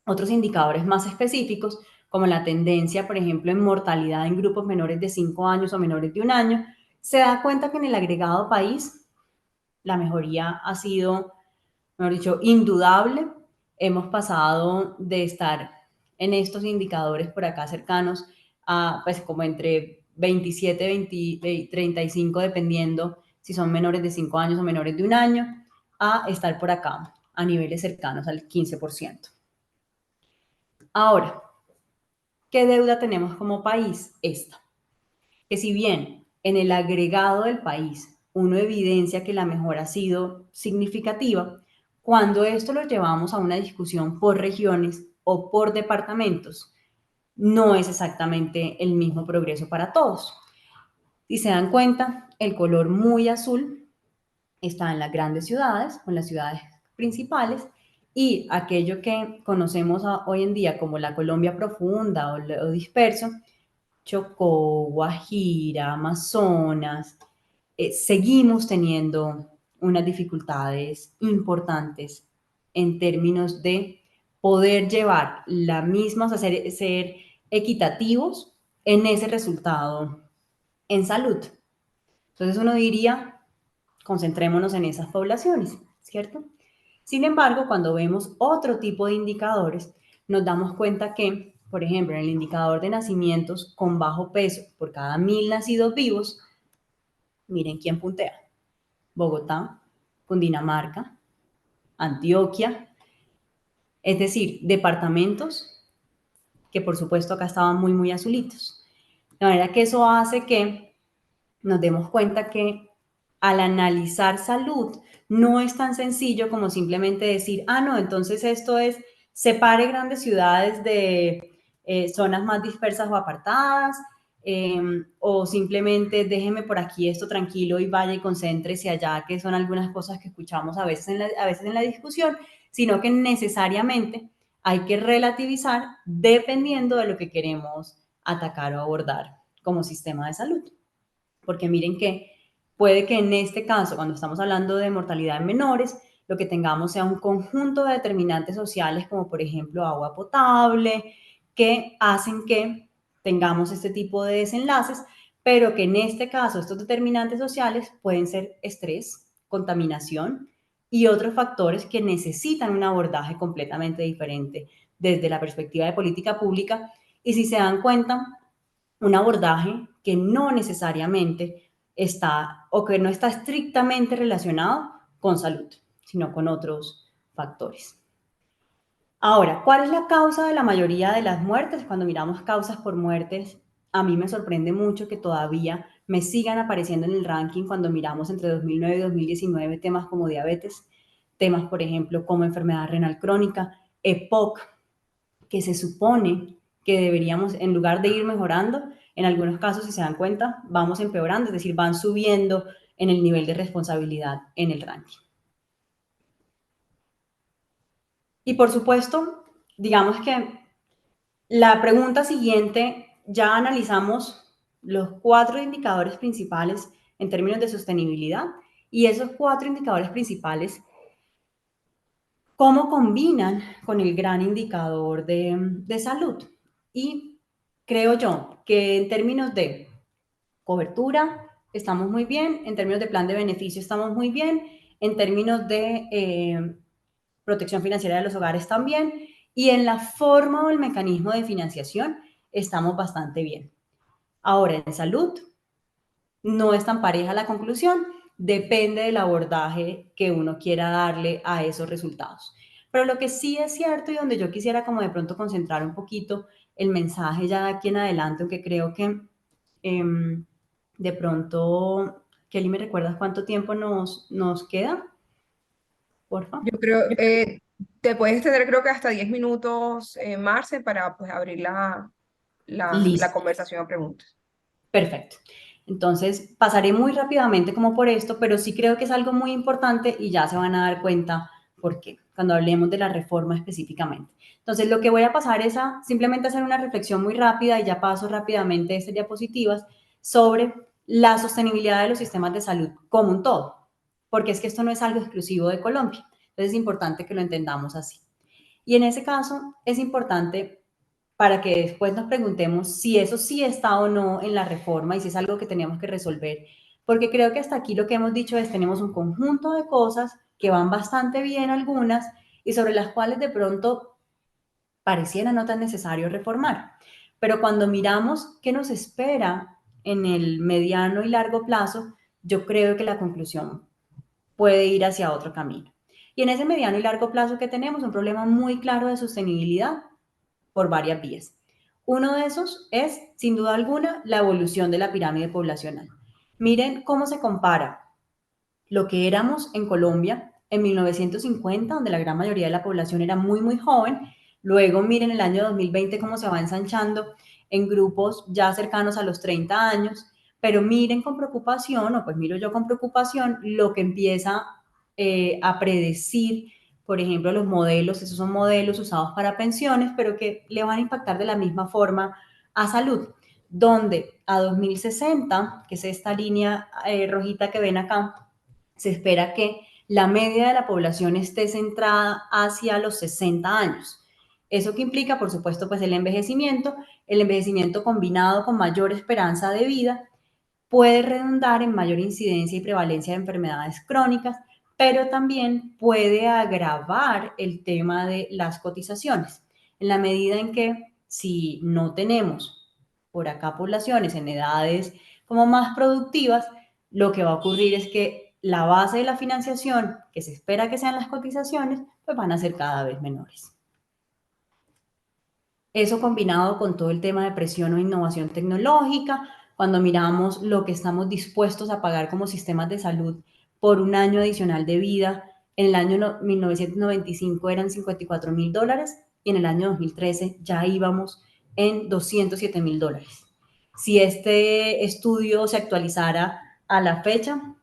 otros indicadores más específicos, como la tendencia, por ejemplo, en mortalidad en grupos menores de 5 años o menores de 1 año, se da cuenta que en el agregado país la mejoría ha sido, mejor dicho, indudable. Hemos pasado de estar en estos indicadores por acá cercanos a, pues, como entre 27, 20, 35, dependiendo si son menores de 5 años o menores de 1 año, a estar por acá a niveles cercanos al 15%. Ahora, ¿qué deuda tenemos como país? Esta, que si bien en el agregado del país uno evidencia que la mejora ha sido significativa, cuando esto lo llevamos a una discusión por regiones o por departamentos, no es exactamente el mismo progreso para todos. Si se dan cuenta, el color muy azul está en las grandes ciudades, o en las ciudades principales, y aquello que conocemos hoy en día como la Colombia profunda o disperso, Chocó, Guajira, Amazonas, seguimos teniendo unas dificultades importantes en términos de poder llevar la misma, o sea, ser equitativos en ese resultado en salud. Entonces uno diría, concentrémonos en esas poblaciones, ¿cierto? Sin embargo, cuando vemos otro tipo de indicadores, nos damos cuenta que, por ejemplo, en el indicador de nacimientos con bajo peso por cada 1.000 nacidos vivos, miren quién puntea. Bogotá, Cundinamarca, Antioquia, es decir, departamentos que por supuesto acá estaban muy, muy azulitos. De manera que eso hace que nos demos cuenta que al analizar salud no es tan sencillo como simplemente decir, ah, no, entonces esto es, separe grandes ciudades de zonas más dispersas o apartadas, o simplemente déjeme por aquí esto tranquilo y vaya y concéntrese allá, que son algunas cosas que escuchamos a veces en la discusión, sino que necesariamente hay que relativizar dependiendo de lo que queremos atacar o abordar como sistema de salud. Porque miren que puede que en este caso, cuando estamos hablando de mortalidad en menores, lo que tengamos sea un conjunto de determinantes sociales, como por ejemplo agua potable, que hacen que tengamos este tipo de desenlaces, pero que en este caso estos determinantes sociales pueden ser estrés, contaminación y otros factores que necesitan un abordaje completamente diferente desde la perspectiva de política pública. Y si se dan cuenta, un abordaje que no necesariamente está o que no está estrictamente relacionado con salud, sino con otros factores. Ahora, ¿cuál es la causa de la mayoría de las muertes? Cuando miramos causas por muertes, a mí me sorprende mucho que todavía me sigan apareciendo en el ranking cuando miramos entre 2009 y 2019 temas como diabetes, temas, por ejemplo, como enfermedad renal crónica, EPOC, que se supone que deberíamos, en lugar de ir mejorando, en algunos casos, si se dan cuenta, vamos empeorando, es decir, van subiendo en el nivel de responsabilidad en el ranking. Y por supuesto, digamos que la pregunta siguiente, ya analizamos los 4 indicadores principales en términos de sostenibilidad y esos 4 indicadores principales, ¿cómo combinan con el gran indicador de salud? Y creo yo que en términos de cobertura estamos muy bien, en términos de plan de beneficio estamos muy bien, en términos de protección financiera de los hogares también, y en la forma o el mecanismo de financiación estamos bastante bien. Ahora, en salud, no es tan pareja la conclusión, depende del abordaje que uno quiera darle a esos resultados. Pero lo que sí es cierto y donde yo quisiera como de pronto concentrar un poquito el mensaje ya de aquí en adelante, aunque creo que de pronto, Kelly, ¿me recuerdas cuánto tiempo nos queda? Porfa. Yo creo, te puedes tener creo que hasta 10 minutos, Marce, para pues abrir la Listo. conversación a preguntas. Perfecto. Entonces, pasaré muy rápidamente como por esto, pero sí creo que es algo muy importante y ya se van a dar cuenta por qué, cuando hablemos de la reforma específicamente. Entonces, lo que voy a pasar es a simplemente hacer una reflexión muy rápida y ya paso rápidamente estas diapositivas sobre la sostenibilidad de los sistemas de salud como un todo, porque es que esto no es algo exclusivo de Colombia. Entonces, es importante que lo entendamos así. Y en ese caso, es importante para que después nos preguntemos si eso sí está o no en la reforma y si es algo que teníamos que resolver. Porque creo que hasta aquí lo que hemos dicho es tenemos un conjunto de cosas que van bastante bien algunas y sobre las cuales de pronto pareciera no tan necesario reformar. Pero cuando miramos qué nos espera en el mediano y largo plazo, yo creo que la conclusión puede ir hacia otro camino. Y en ese mediano y largo plazo que tenemos un problema muy claro de sostenibilidad por varias vías. Uno de esos es, sin duda alguna, la evolución de la pirámide poblacional. Miren cómo se compara lo que éramos en Colombia en 1950, donde la gran mayoría de la población era muy, muy joven. Luego miren el año 2020 cómo se va ensanchando en grupos ya cercanos a los 30 años. Pero miren con preocupación, o pues miro yo con preocupación, lo que empieza a predecir, por ejemplo, los modelos. Esos son modelos usados para pensiones, pero que le van a impactar de la misma forma a salud, donde a 2060, que es esta línea rojita que ven acá, se espera que la media de la población esté centrada hacia los 60 años. ¿Eso que implica? Por supuesto, pues el envejecimiento combinado con mayor esperanza de vida puede redundar en mayor incidencia y prevalencia de enfermedades crónicas, pero también puede agravar el tema de las cotizaciones, en la medida en que si no tenemos por acá poblaciones en edades como más productivas, lo que va a ocurrir es que la base de la financiación, que se espera que sean las cotizaciones, pues van a ser cada vez menores. Eso combinado con todo el tema de presión o innovación tecnológica, cuando miramos lo que estamos dispuestos a pagar como sistemas de salud por un año adicional de vida, en el año 1995 eran $54,000 y en el año 2013 ya íbamos en $207,000. Si este estudio se actualizara a la fecha,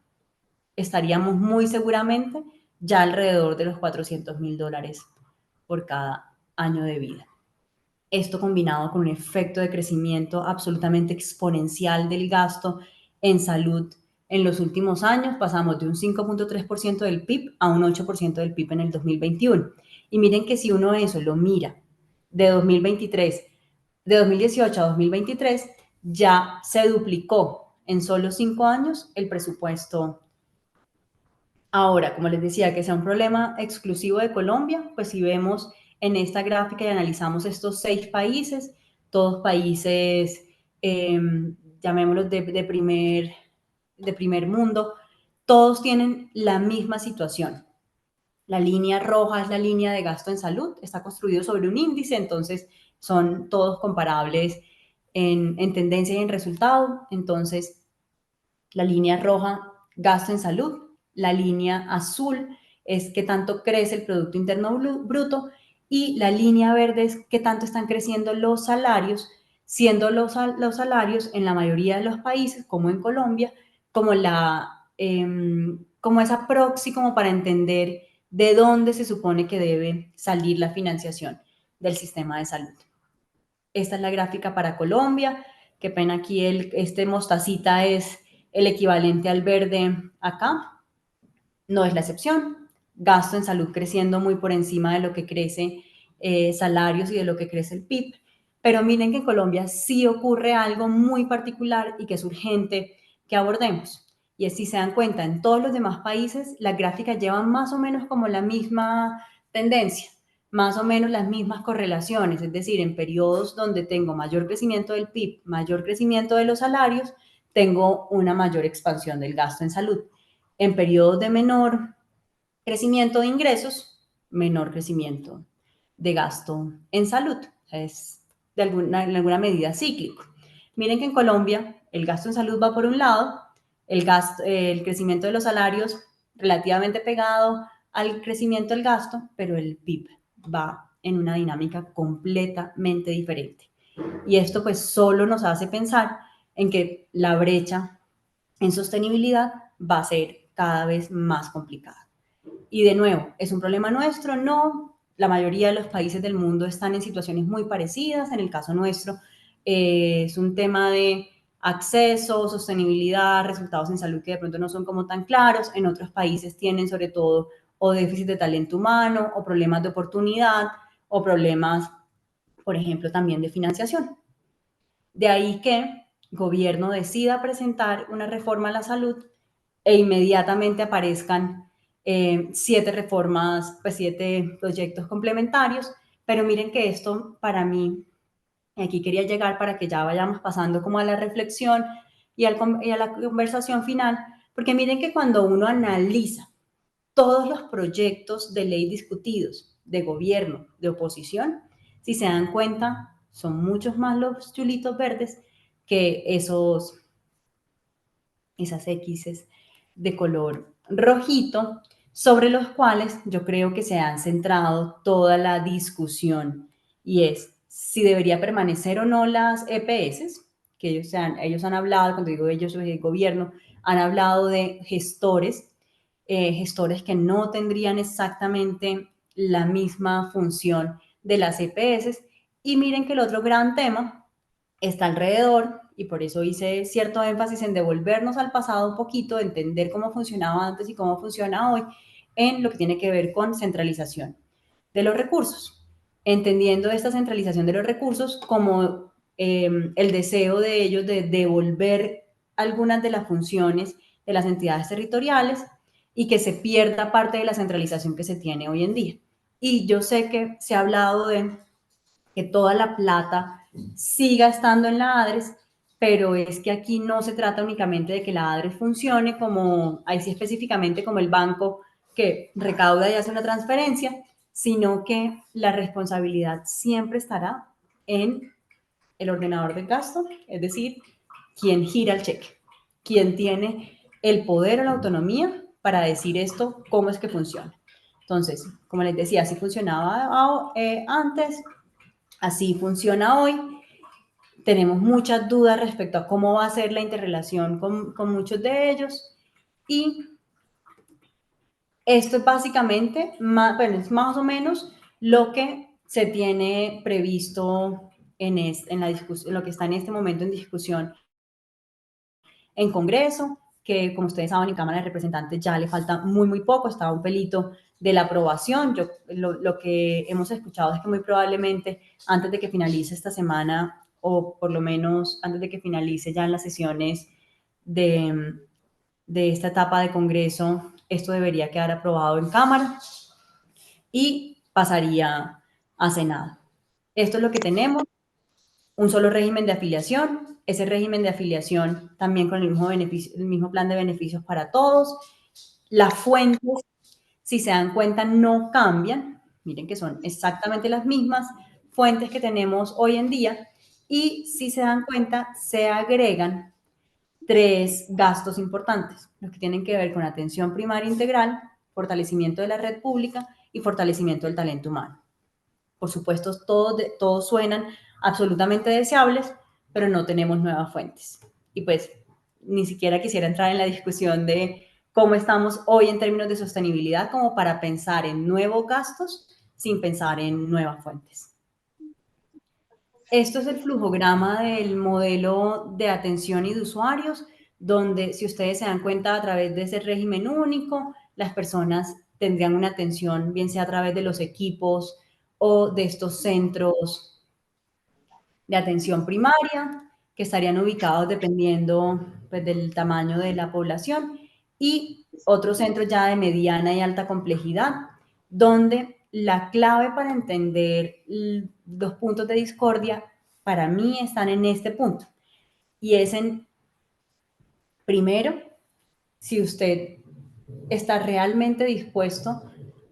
estaríamos muy seguramente ya alrededor de los $400,000 por cada año de vida. Esto combinado con un efecto de crecimiento absolutamente exponencial del gasto en salud en los últimos años, pasamos de un 5.3% del PIB a un 8% del PIB en el 2021. Y miren que si uno eso lo mira de 2023, de 2018 a 2023, ya se duplicó en solo 5 años el presupuesto. Ahora, como les decía, que sea un problema exclusivo de Colombia, pues si vemos en esta gráfica y analizamos estos 6 países, todos países, llamémoslos de primer mundo, todos tienen la misma situación. La línea roja es la línea de gasto en salud, está construido sobre un índice, entonces son todos comparables en tendencia y en resultado. Entonces, la línea roja, gasto en salud. La línea azul es qué tanto crece el Producto Interno Bruto. Y la línea verde es qué tanto están creciendo los salarios, siendo los salarios en la mayoría de los países, como en Colombia, como esa proxy como para entender de dónde se supone que debe salir la financiación del sistema de salud. Esta es la gráfica para Colombia. Qué pena aquí este mostacita es el equivalente al verde acá. No es la excepción. Gasto en salud creciendo muy por encima de lo que crece salarios y de lo que crece el PIB. Pero miren que en Colombia sí ocurre algo muy particular y que es urgente que abordemos. Y es si se dan cuenta, en todos los demás países las gráficas llevan más o menos como la misma tendencia, más o menos las mismas correlaciones, es decir, en periodos donde tengo mayor crecimiento del PIB, mayor crecimiento de los salarios, tengo una mayor expansión del gasto en salud. en periodos de menor crecimiento de ingresos, menor crecimiento de gasto en salud. Es en alguna medida cíclico. Miren que en Colombia el gasto en salud va por un lado, el crecimiento de los salarios relativamente pegado al crecimiento del gasto, pero el PIB va en una dinámica completamente diferente. Y esto pues solo nos hace pensar en que la brecha en sostenibilidad va a ser cada vez más complicada. Y de nuevo, ¿es un problema nuestro? No. La mayoría de los países del mundo están en situaciones muy parecidas. En el caso nuestro, es un tema de acceso, sostenibilidad, resultados en salud que de pronto no son como tan claros. En otros países tienen sobre todo o déficit de talento humano, o problemas de oportunidad, o problemas, por ejemplo, también de financiación. De ahí que el gobierno decida presentar una reforma a la salud e inmediatamente aparezcan 7 reformas, pues 7 proyectos complementarios, pero miren que esto para mí, aquí quería llegar para que ya vayamos pasando como a la reflexión y a la conversación final, porque miren que cuando uno analiza todos los proyectos de ley discutidos de gobierno, de oposición, si se dan cuenta, son muchos más los chulitos verdes que esas X's de color rojito, sobre los cuales yo creo que se han centrado toda la discusión, y es si debería permanecer o no las EPS, que ellos han hablado, cuando digo ellos, el gobierno, han hablado de gestores que no tendrían exactamente la misma función de las EPS, y miren que el otro gran tema está alrededor, y por eso hice cierto énfasis en devolvernos al pasado un poquito, entender cómo funcionaba antes y cómo funciona hoy, en lo que tiene que ver con centralización de los recursos, entendiendo esta centralización de los recursos como el deseo de ellos de devolver algunas de las funciones de las entidades territoriales y que se pierda parte de la centralización que se tiene hoy en día. Y yo sé que se ha hablado de que toda la plata siga estando en la ADRES, pero es que aquí no se trata únicamente de que la ADRES funcione como, ahí sí específicamente como el banco que recauda y hace una transferencia, sino que la responsabilidad siempre estará en el ordenador del gasto, es decir, quien gira el cheque, quien tiene el poder o la autonomía para decir esto, cómo es que funciona. Entonces, como les decía, así funcionaba antes, así funciona hoy. Tenemos muchas dudas respecto a cómo va a ser la interrelación con muchos de ellos, y esto es básicamente, bueno, es más o menos lo que se tiene previsto en la discusión, en lo que está en este momento en discusión en Congreso, que como ustedes saben en Cámara de Representantes ya le falta muy, muy poco, está un pelito de la aprobación. Lo que hemos escuchado es que muy probablemente antes de que finalice esta semana, o por lo menos antes de que finalice ya en las sesiones de, de esta etapa de Congreso, esto debería quedar aprobado en Cámara y pasaría a Senado. Esto es lo que tenemos. Un solo régimen de afiliación, ese régimen de afiliación también con el mismo plan de beneficios para todos. Las fuentes, si se dan cuenta, no cambian. Miren que son exactamente las mismas fuentes que tenemos hoy en día, y si se dan cuenta, se agregan 3 gastos importantes, los que tienen que ver con atención primaria integral, fortalecimiento de la red pública y fortalecimiento del talento humano. Por supuesto, todos suenan absolutamente deseables, pero no tenemos nuevas fuentes. Y pues ni siquiera quisiera entrar en la discusión de cómo estamos hoy en términos de sostenibilidad como para pensar en nuevos gastos sin pensar en nuevas fuentes. Esto es el flujograma del modelo de atención y de usuarios, donde, si ustedes se dan cuenta, a través de ese régimen único, las personas tendrían una atención, bien sea a través de los equipos o de estos centros de atención primaria, que estarían ubicados dependiendo pues, del tamaño de la población, y otros centros ya de mediana y alta complejidad, donde la clave para entender los puntos de discordia para mí están en este punto, y es en, primero, si usted está realmente dispuesto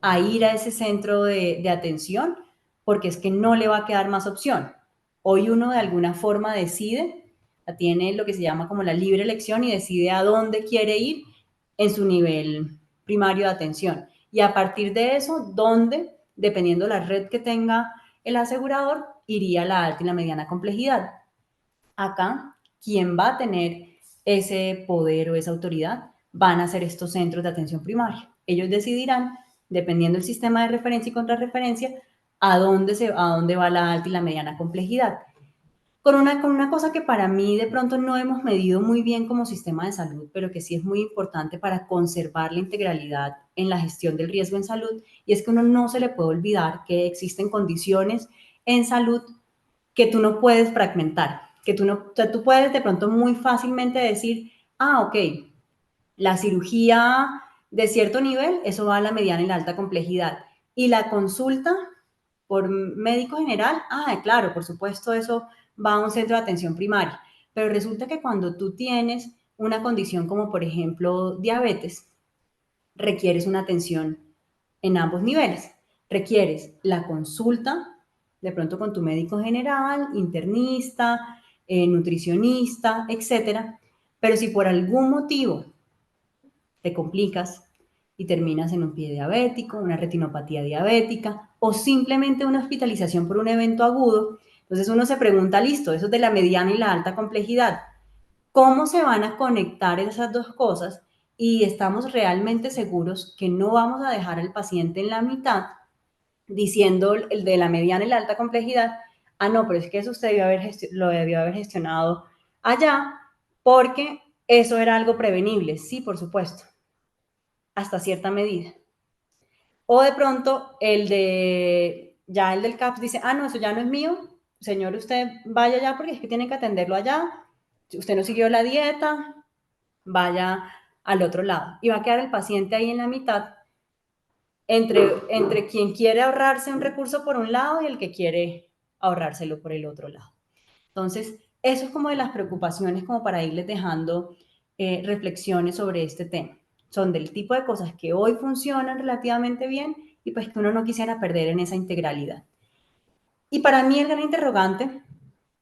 a ir a ese centro de atención, porque es que no le va a quedar más opción. Hoy uno de alguna forma decide, tiene lo que se llama como la libre elección y decide a dónde quiere ir en su nivel primario de atención. Y a partir de eso, dónde, dependiendo la red que tenga el asegurador, iría a la alta y la mediana complejidad. Acá, quien va a tener ese poder o esa autoridad van a ser estos centros de atención primaria. Ellos decidirán, dependiendo del sistema de referencia y contrarreferencia, a dónde va la alta y la mediana complejidad. Con una cosa que para mí de pronto no hemos medido muy bien como sistema de salud, pero que sí es muy importante para conservar la integralidad en la gestión del riesgo en salud, y es que uno no se le puede olvidar que existen condiciones en salud que tú no puedes fragmentar, que tú no, o sea, tú puedes de pronto muy fácilmente decir, ok, la cirugía de cierto nivel, eso va a la mediana y la alta complejidad. Y la consulta por médico general, claro, por supuesto, eso va a un centro de atención primaria. Pero resulta que cuando tú tienes una condición como por ejemplo diabetes, requieres una atención en ambos niveles. Requieres la consulta, de pronto con tu médico general, internista, nutricionista, etcétera. Pero si por algún motivo te complicas y terminas en un pie diabético, una retinopatía diabética o simplemente una hospitalización por un evento agudo, entonces uno se pregunta, listo, eso es de la mediana y la alta complejidad, ¿cómo se van a conectar esas dos cosas? Y estamos realmente seguros que no vamos a dejar al paciente en la mitad diciendo el de la mediana y la alta complejidad, no, pero es que eso usted lo debió haber gestionado allá porque eso era algo prevenible. Sí, por supuesto, hasta cierta medida. O de pronto el del CAPS dice, no, eso ya no es mío, señor, usted vaya allá porque es que tiene que atenderlo allá, usted no siguió la dieta, vaya al otro lado. Y va a quedar el paciente ahí en la mitad entre quien quiere ahorrarse un recurso por un lado y el que quiere ahorrárselo por el otro lado. Entonces, eso es como de las preocupaciones como para irles dejando reflexiones sobre este tema. Son del tipo de cosas que hoy funcionan relativamente bien y pues que uno no quisiera perder en esa integralidad. Y para mí el gran interrogante,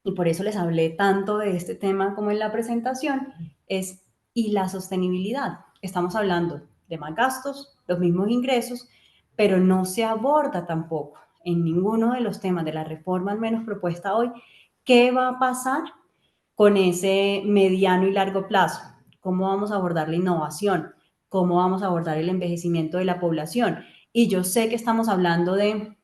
y por eso les hablé tanto de este tema como en la presentación, es ¿y la sostenibilidad? Estamos hablando de más gastos, los mismos ingresos, pero no se aborda tampoco en ninguno de los temas de la reforma, al menos propuesta hoy, qué va a pasar con ese mediano y largo plazo, cómo vamos a abordar la innovación, cómo vamos a abordar el envejecimiento de la población. Y yo sé que estamos hablando de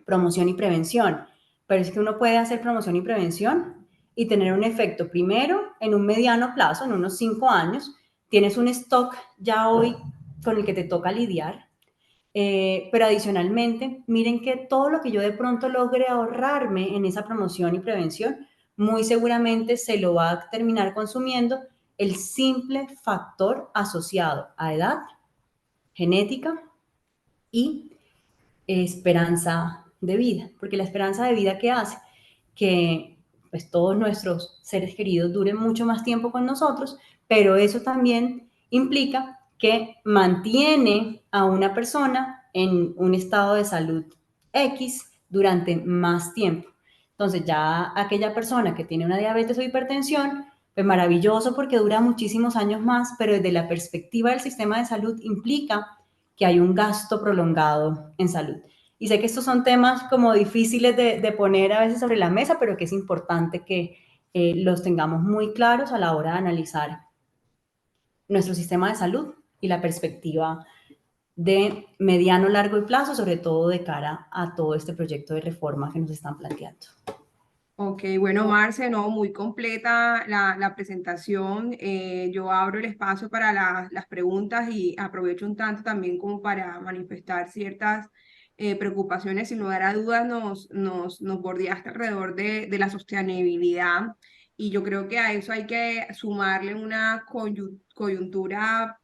promoción y prevención, pero es que uno puede hacer promoción y prevención y tener un efecto primero en un mediano plazo, en unos 5 años, tienes un stock ya hoy con el que te toca lidiar, pero adicionalmente, miren que todo lo que yo de pronto logre ahorrarme en esa promoción y prevención, muy seguramente se lo va a terminar consumiendo el simple factor asociado a edad, genética y esperanza de vida, porque la esperanza de vida que hace que pues todos nuestros seres queridos duren mucho más tiempo con nosotros, pero eso también implica que mantiene a una persona en un estado de salud X durante más tiempo. Entonces ya aquella persona que tiene una diabetes o hipertensión, pues maravilloso porque dura muchísimos años más, pero desde la perspectiva del sistema de salud implica que hay un gasto prolongado en salud. Y sé que estos son temas como difíciles de poner a veces sobre la mesa, pero que es importante que los tengamos muy claros a la hora de analizar nuestro sistema de salud y la perspectiva de mediano, largo y plazo, sobre todo de cara a todo este proyecto de reforma que nos están planteando. Ok, bueno, Marce, no, muy completa la presentación. Yo abro el espacio para las preguntas y aprovecho un tanto también como para manifestar ciertas preocupaciones. Sin lugar a dudas, nos bordeaste alrededor de la sostenibilidad y yo creo que a eso hay que sumarle una coyuntura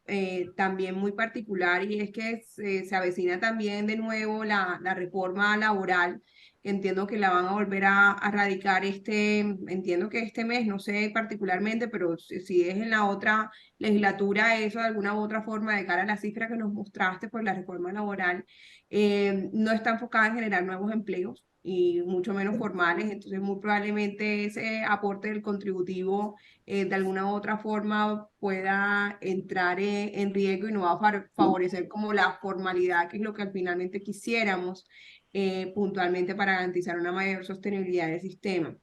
también muy particular y es que se avecina también de nuevo la reforma laboral entiendo que la van a volver a radicar entiendo que este mes, no sé particularmente, pero si es en la otra legislatura, eso de alguna u otra forma, de cara a la cifra que nos mostraste por la reforma laboral, no está enfocada en generar nuevos empleos y mucho menos formales, entonces muy probablemente ese aporte del contributivo de alguna u otra forma pueda entrar en riesgo y no va a favorecer como la formalidad, que es lo que finalmente quisiéramos puntualmente para garantizar una mayor sostenibilidad del sistema.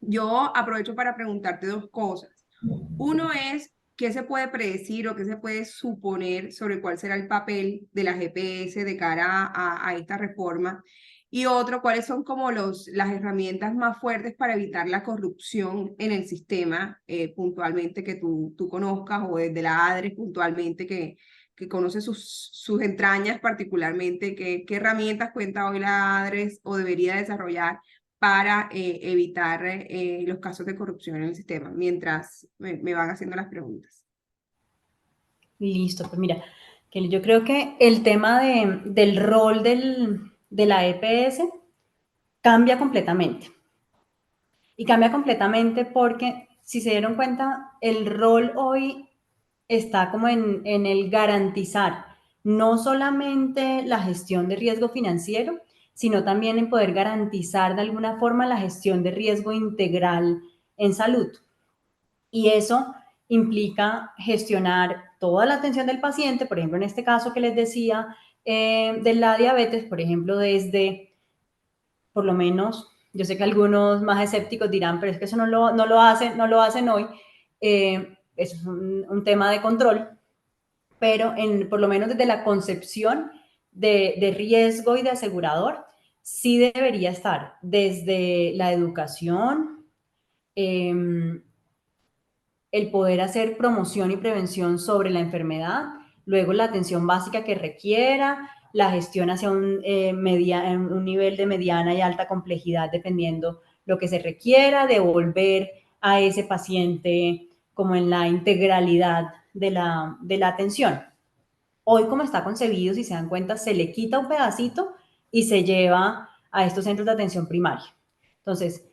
Yo aprovecho para preguntarte dos cosas. Uno es, ¿qué se puede predecir o qué se puede suponer sobre cuál será el papel de la GPS de cara a esta reforma? Y otro, ¿cuáles son como las herramientas más fuertes para evitar la corrupción en el sistema puntualmente que tú conozcas o desde la ADRE puntualmente que conoce sus entrañas particularmente? ¿Qué herramientas cuenta hoy la ADRE o debería desarrollar para evitar los casos de corrupción en el sistema, mientras me van haciendo las preguntas? Listo, pues mira, que yo creo que el tema del rol de la EPS cambia completamente. Y cambia completamente porque, si se dieron cuenta, el rol hoy está como en el garantizar no solamente la gestión de riesgo financiero, sino también en poder garantizar de alguna forma la gestión de riesgo integral en salud. Y eso implica gestionar toda la atención del paciente, por ejemplo, en este caso que les decía de la diabetes, por ejemplo, desde, por lo menos, yo sé que algunos más escépticos dirán, pero es que eso no lo hacen hoy, eso es un tema de control, pero por lo menos desde la concepción de riesgo y de asegurador, sí debería estar desde la educación, eh, el poder hacer promoción y prevención sobre la enfermedad, luego la atención básica que requiera, la gestión hacia un nivel de mediana y alta complejidad dependiendo lo que se requiera, devolver a ese paciente como en la integralidad de la atención. Hoy, como está concebido, si se dan cuenta, se le quita un pedacito y se lleva a estos centros de atención primaria. Entonces,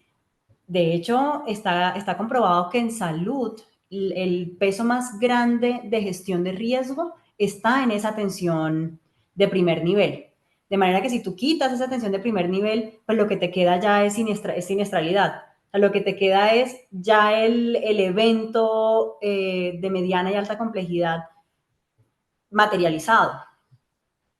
de hecho, está comprobado que en salud el peso más grande de gestión de riesgo está en esa atención de primer nivel. De manera que si tú quitas esa atención de primer nivel, pues lo que te queda ya es siniestralidad. O sea, lo que te queda es ya el evento de mediana y alta complejidad materializado.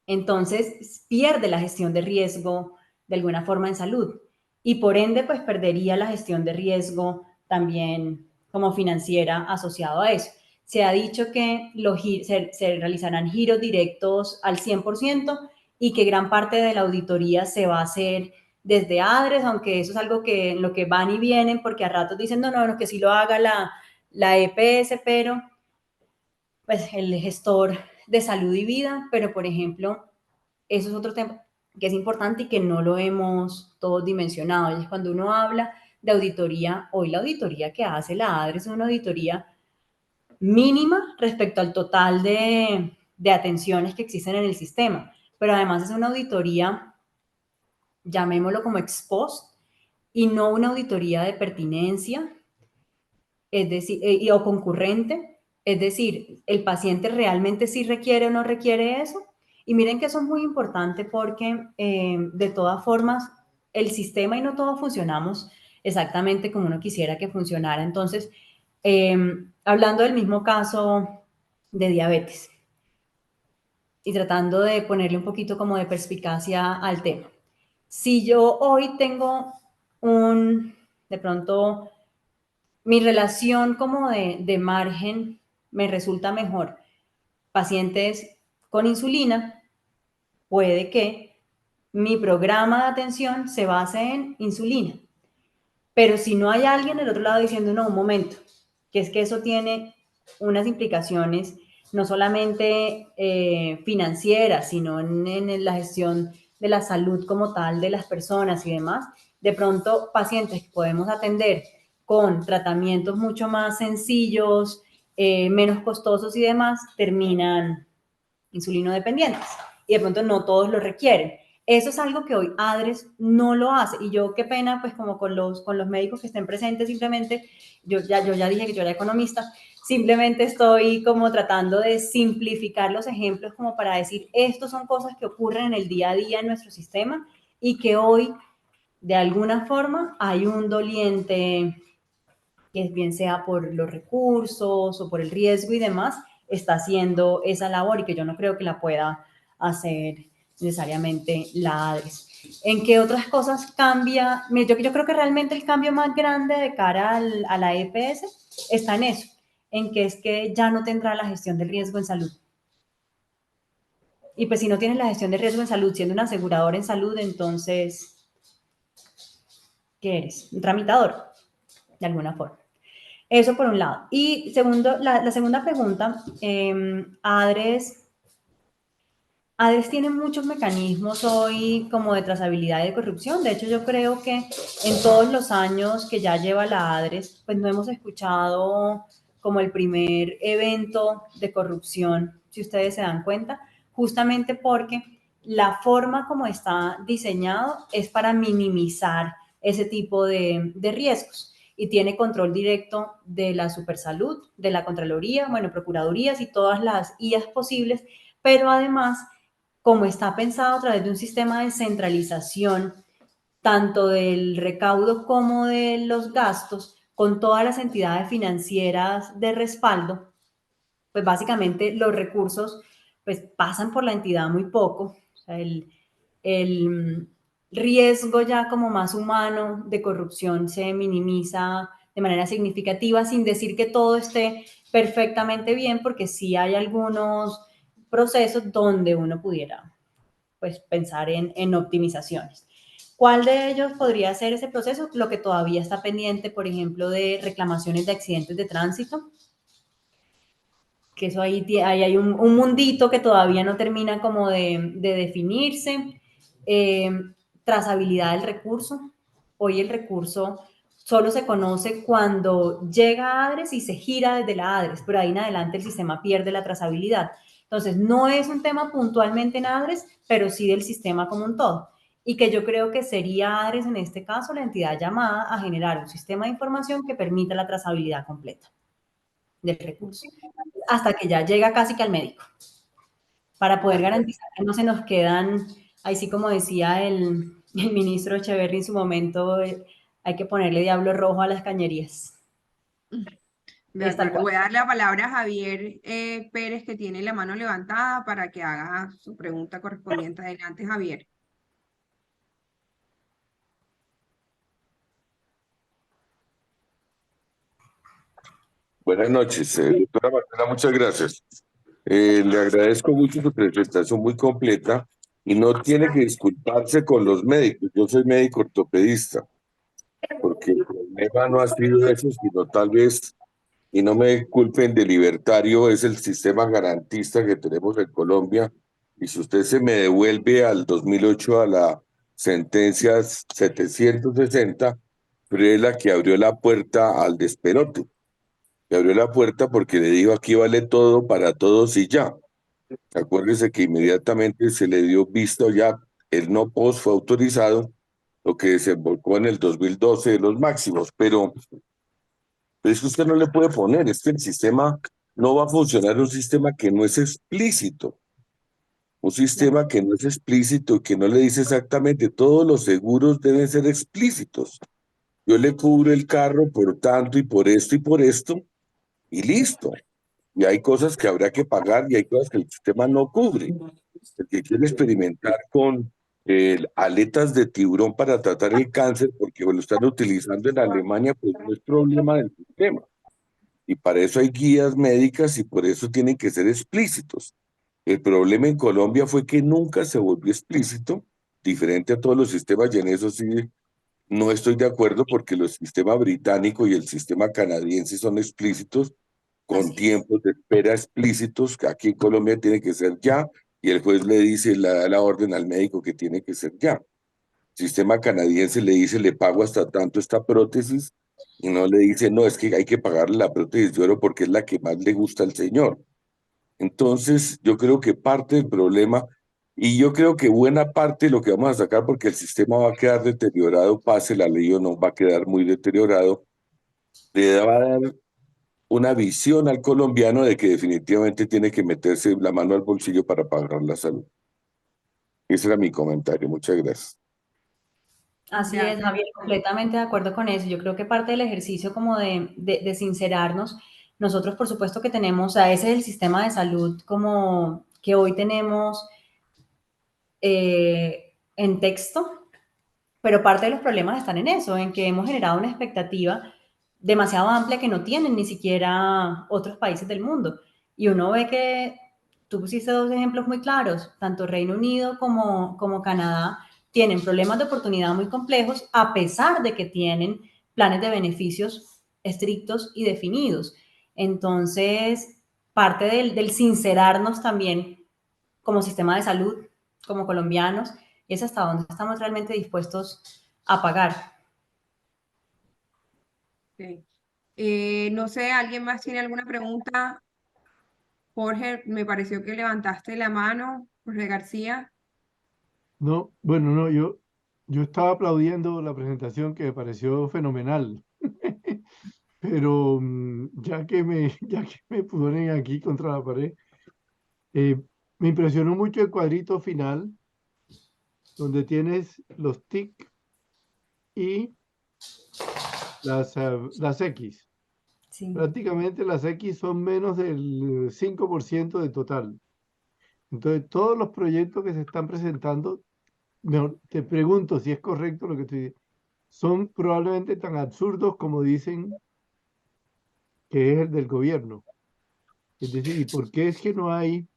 Entonces, pierde la gestión de riesgo de alguna forma en salud y por ende, pues perdería la gestión de riesgo también como financiera asociado a eso. Se ha dicho que se realizarán giros directos al 100% y que gran parte de la auditoría se va a hacer desde ADRES, aunque eso es algo que en lo que van y vienen, porque a ratos dicen, no, que sí lo haga la EPS, pero pues el gestor de salud y vida, pero por ejemplo, eso es otro tema que es importante y que no lo hemos todos dimensionado. Y es cuando uno habla de auditoría, hoy la auditoría que hace la ADRE es una auditoría mínima respecto al total de atenciones que existen en el sistema, pero además es una auditoría, llamémoslo como ex post, y no una auditoría de pertinencia, es decir, o concurrente, es decir, el paciente realmente sí requiere o no requiere eso. Y miren que eso es muy importante porque de todas formas el sistema y no todos funcionamos exactamente como uno quisiera que funcionara. Entonces, hablando del mismo caso de diabetes y tratando de ponerle un poquito como de perspicacia al tema. Si yo hoy tengo de pronto, mi relación como de margen me resulta mejor. Pacientes con insulina, puede que mi programa de atención se base en insulina. Pero si no hay alguien del otro lado diciendo, no, un momento, que es que eso tiene unas implicaciones no solamente financieras, sino en la gestión de la salud como tal de las personas y demás, de pronto pacientes que podemos atender con tratamientos mucho más sencillos, menos costosos y demás, terminan insulino dependientes. Y de pronto no todos lo requieren. Eso es algo que hoy ADRES no lo hace. Y yo, qué pena, pues como con los médicos que estén presentes, simplemente, yo ya dije que yo era economista, simplemente estoy como tratando de simplificar los ejemplos como para decir, estos son cosas que ocurren en el día a día en nuestro sistema y que hoy, de alguna forma, hay un doliente, que bien sea por los recursos o por el riesgo y demás, está haciendo esa labor y que yo no creo que la pueda hacer necesariamente la ADRES. ¿En qué otras cosas cambia? Yo creo que realmente el cambio más grande de cara a la EPS está en eso, en que es que ya no tendrá la gestión del riesgo en salud. Y pues si no tienes la gestión de riesgo en salud, siendo un asegurador en salud, entonces, ¿qué eres? Un tramitador, de alguna forma. Eso por un lado. Y segundo, la segunda pregunta, ADRES tiene muchos mecanismos hoy como de trazabilidad y de corrupción. De hecho, yo creo que en todos los años que ya lleva la ADRES, pues no hemos escuchado como el primer evento de corrupción, si ustedes se dan cuenta, justamente porque la forma como está diseñado es para minimizar ese tipo de riesgos y tiene control directo de la Supersalud, de la Contraloría, bueno, Procuradurías y todas las IAs posibles, pero además como está pensado a través de un sistema de centralización, tanto del recaudo como de los gastos, con todas las entidades financieras de respaldo, pues básicamente los recursos pues pasan por la entidad muy poco. O sea, el riesgo ya como más humano de corrupción se minimiza de manera significativa, sin decir que todo esté perfectamente bien, porque sí hay algunos procesos donde uno pudiera pues, pensar en optimizaciones. ¿Cuál de ellos podría ser ese proceso? Lo que todavía está pendiente, por ejemplo, de reclamaciones de accidentes de tránsito, que eso ahí hay un mundito que todavía no termina como de definirse. Eh, Trazabilidad del recurso. Hoy el recurso solo se conoce cuando llega a ADRES y se gira desde la ADRES, pero ahí en adelante el sistema pierde la trazabilidad. Entonces, no es un tema puntualmente en ADRES, pero sí del sistema como un todo. Y que yo creo que sería ADRES en este caso la entidad llamada a generar un sistema de información que permita la trazabilidad completa del recurso, hasta que ya llega casi que al médico, para poder garantizar que no se nos quedan, ahí sí como decía el ministro Echeverry en su momento, hay que ponerle diablo rojo a las cañerías. De Es tal acuerdo. cual. Voy a darle la palabra a Javier Pérez, que tiene la mano levantada, para que haga su pregunta correspondiente. Adelante, Javier. Buenas noches, doctora Marcela, muchas gracias. Le agradezco mucho su presentación muy completa y no tiene que disculparse con los médicos. Yo soy médico ortopedista, porque el problema no ha sido eso, sino tal vez, y no me culpen de libertario, es el sistema garantista que tenemos en Colombia. Y si usted se me devuelve al 2008 a la sentencia 760, fue la que abrió la puerta al despelote. Le abrió la puerta porque le dijo aquí vale todo para todos y ya. Acuérdese que inmediatamente se le dio visto ya, el no post fue autorizado, lo que desembocó en el 2012 de los máximos, pero es que usted no le puede poner, es que el sistema no va a funcionar, un sistema que no es explícito, un sistema que no es explícito, que no le dice exactamente, todos los seguros deben ser explícitos. Yo le cubro el carro por tanto y por esto, y listo. Y hay cosas que habrá que pagar y hay cosas que el sistema no cubre. El que quiere experimentar con aletas de tiburón para tratar el cáncer, porque lo están utilizando en Alemania, pues no es problema del sistema. Y para eso hay guías médicas y por eso tienen que ser explícitos. El problema en Colombia fue que nunca se volvió explícito, diferente a todos los sistemas, y en eso sí no estoy de acuerdo porque los sistemas británico y el sistema canadiense son explícitos, con Así es. tiempos de espera explícitos, que aquí en Colombia tiene que ser ya, y el juez le dice, le da la orden al médico que tiene que ser ya. El sistema canadiense le dice, le pago hasta tanto esta prótesis, y no le dice, no, es que hay que pagarle la prótesis de oro porque es la que más le gusta al señor. Entonces, yo creo que parte del problema Y yo creo que buena parte de lo que vamos a sacar, porque el sistema va a quedar deteriorado, pase la ley o no, va a quedar muy deteriorado, le va a dar una visión al colombiano de que definitivamente tiene que meterse la mano al bolsillo para pagar la salud. Ese era mi comentario. Muchas gracias. Así es, Gracias. Javier, completamente de acuerdo con eso. Yo creo que parte del ejercicio como de sincerarnos, nosotros por supuesto que tenemos, o sea, ese es el sistema de salud como que hoy tenemos en texto, pero parte de los problemas están en eso, en que hemos generado una expectativa demasiado amplia que no tienen ni siquiera otros países del mundo. Y uno ve que tú pusiste dos ejemplos muy claros, tanto Reino Unido como Canadá tienen problemas de oportunidad muy complejos a pesar de que tienen planes de beneficios estrictos y definidos. Entonces, parte del sincerarnos también como sistema de salud, como colombianos, y es hasta dónde estamos realmente dispuestos a pagar. Sí. No sé, ¿alguien más tiene alguna pregunta? Jorge, me pareció que levantaste la mano, Jorge García. No, bueno, no, yo estaba aplaudiendo la presentación que me pareció fenomenal, pero ya que me ponen aquí contra la pared, me impresionó mucho el cuadrito final, donde tienes los TIC y las X. Sí. Prácticamente las X son menos del 5% del total. Entonces, todos los proyectos que se están presentando, te pregunto si es correcto lo que estoy diciendo, son probablemente tan absurdos como dicen que es el del gobierno. Es decir, ¿y por qué es que no hay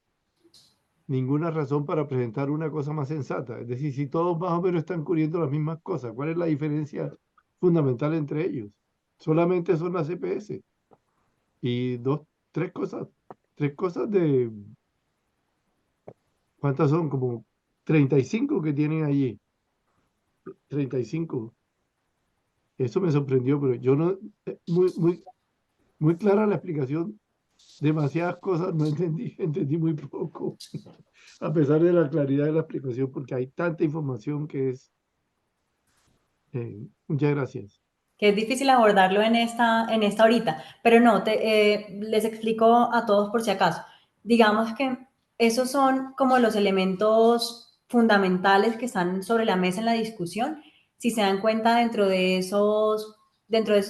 ninguna razón para presentar una cosa más sensata? Es decir, si todos más o menos están cubriendo las mismas cosas, ¿cuál es la diferencia fundamental entre ellos? Solamente son las CPS y tres cosas de, ¿cuántas son? Como 35 que tienen allí. 35. Eso me sorprendió, pero yo no, muy clara la explicación. Demasiadas cosas no entendí, entendí muy poco, a pesar de la claridad de la explicación, porque hay tanta información que es. Muchas gracias. Que es difícil abordarlo en esta horita, pero no, les explico a todos por si acaso. Digamos que esos son como los elementos fundamentales que están sobre la mesa en la discusión. Si se dan cuenta dentro de esos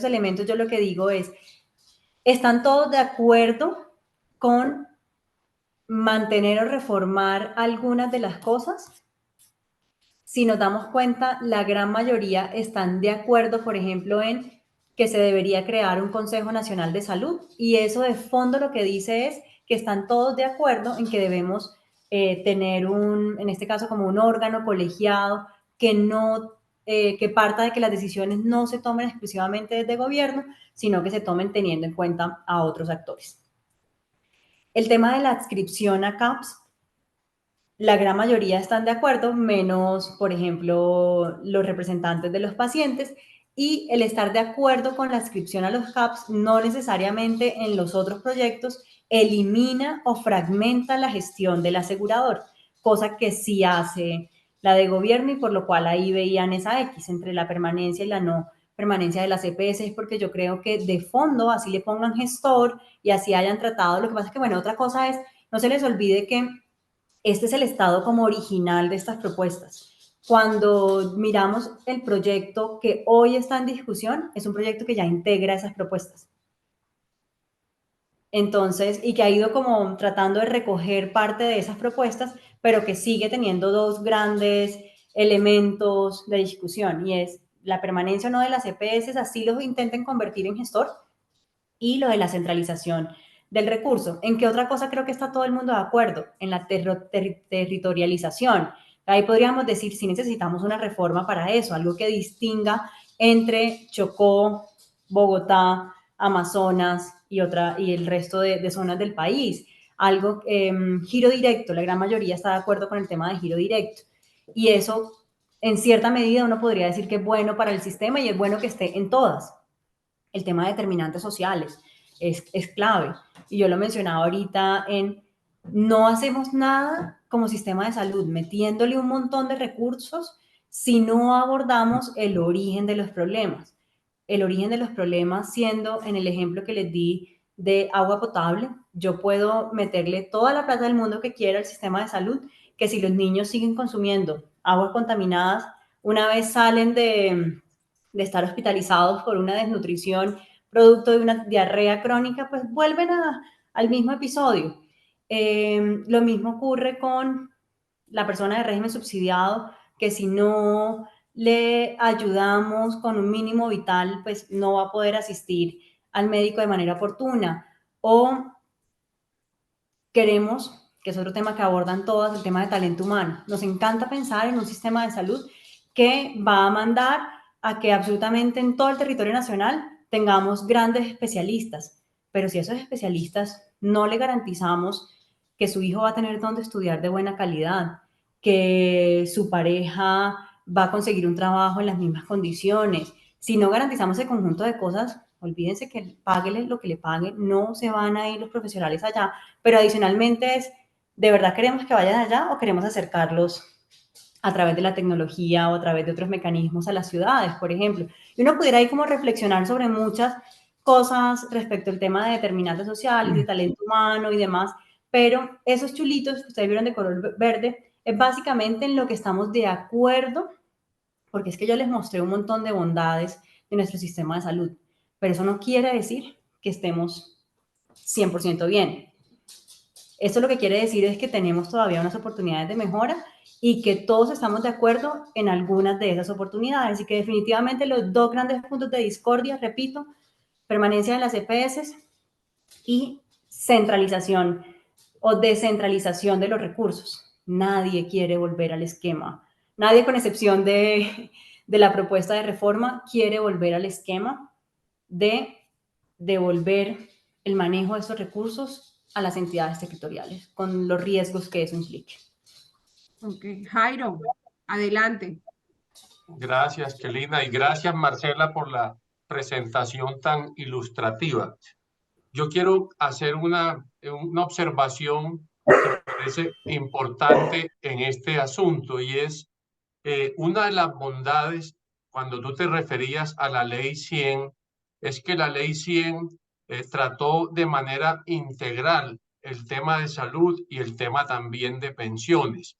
elementos, yo lo que digo es, ¿están todos de acuerdo con mantener o reformar algunas de las cosas? Si nos damos cuenta, la gran mayoría están de acuerdo, por ejemplo, en que se debería crear un Consejo Nacional de Salud, y eso de fondo lo que dice es que están todos de acuerdo en que debemos tener en este caso como un órgano colegiado que parta de que las decisiones no se tomen exclusivamente desde gobierno, sino que se tomen teniendo en cuenta a otros actores. El tema de la adscripción a CAPS, la gran mayoría están de acuerdo, menos, por ejemplo, los representantes de los pacientes, y el estar de acuerdo con la adscripción a los CAPS no necesariamente en los otros proyectos elimina o fragmenta la gestión del asegurador, cosa que sí hace la de gobierno, y por lo cual ahí veían esa X entre la permanencia y la no permanencia de las EPS, porque yo creo que de fondo así le pongan gestor y así hayan tratado. Lo que pasa es que, bueno, otra cosa es, no se les olvide que este es el estado como original de estas propuestas. Cuando miramos el proyecto que hoy está en discusión, es un proyecto que ya integra esas propuestas. Entonces, y que ha ido como tratando de recoger parte de esas propuestas, pero que sigue teniendo dos grandes elementos de discusión, y es la permanencia o no de las EPS, así los intenten convertir en gestor, y lo de la centralización del recurso. ¿En qué otra cosa creo que está todo el mundo de acuerdo? En la territorialización. Ahí podríamos decir si necesitamos una reforma para eso, algo que distinga entre Chocó, Bogotá, Amazonas y el resto de zonas del país. Algo, giro directo, la gran mayoría está de acuerdo con el tema de giro directo. Y eso, en cierta medida, uno podría decir que es bueno para el sistema y es bueno que esté en todas. El tema de determinantes sociales es clave. Y yo lo mencionaba ahorita en no hacemos nada como sistema de salud, metiéndole un montón de recursos si no abordamos el origen de los problemas. El origen de los problemas siendo, en el ejemplo que les di de agua potable, yo puedo meterle toda la plata del mundo que quiera al sistema de salud, que si los niños siguen consumiendo aguas contaminadas, una vez salen de estar hospitalizados por una desnutrición producto de una diarrea crónica, pues vuelven al mismo episodio. Lo mismo ocurre con la persona de régimen subsidiado, que si no le ayudamos con un mínimo vital, pues no va a poder asistir al médico de manera oportuna. O queremos, que es otro tema que abordan todas, el tema de talento humano. Nos encanta pensar en un sistema de salud que va a mandar a que absolutamente en todo el territorio nacional tengamos grandes especialistas, pero si a esos especialistas no le garantizamos que su hijo va a tener donde estudiar de buena calidad, que su pareja va a conseguir un trabajo en las mismas condiciones, si no garantizamos ese conjunto de cosas, olvídense que páguele lo que le pague, no se van a ir los profesionales allá, pero adicionalmente es, ¿de verdad queremos que vayan allá o queremos acercarlos a través de la tecnología o a través de otros mecanismos a las ciudades, por ejemplo? Y uno pudiera ahí como reflexionar sobre muchas cosas respecto al tema de determinantes sociales, de talento humano y demás, pero esos chulitos que ustedes vieron de color verde es básicamente en lo que estamos de acuerdo, porque es que yo les mostré un montón de bondades de nuestro sistema de salud, pero eso no quiere decir que estemos 100% bien. Esto lo que quiere decir es que tenemos todavía unas oportunidades de mejora y que todos estamos de acuerdo en algunas de esas oportunidades y que definitivamente los dos grandes puntos de discordia, repito, permanencia de las EPS y centralización o descentralización de los recursos. Nadie quiere volver al esquema. Nadie, con excepción de la propuesta de reforma, quiere volver al esquema de devolver el manejo de esos recursos a las entidades territoriales, con los riesgos que eso implique. Ok, Jairo, adelante. Gracias, Kelina, y gracias, Marcela, por la presentación tan ilustrativa. Yo quiero hacer una observación que me parece importante en este asunto, y es una de las bondades, cuando tú te referías a la Ley 100, es que la Ley 100 trató de manera integral el tema de salud y el tema también de pensiones.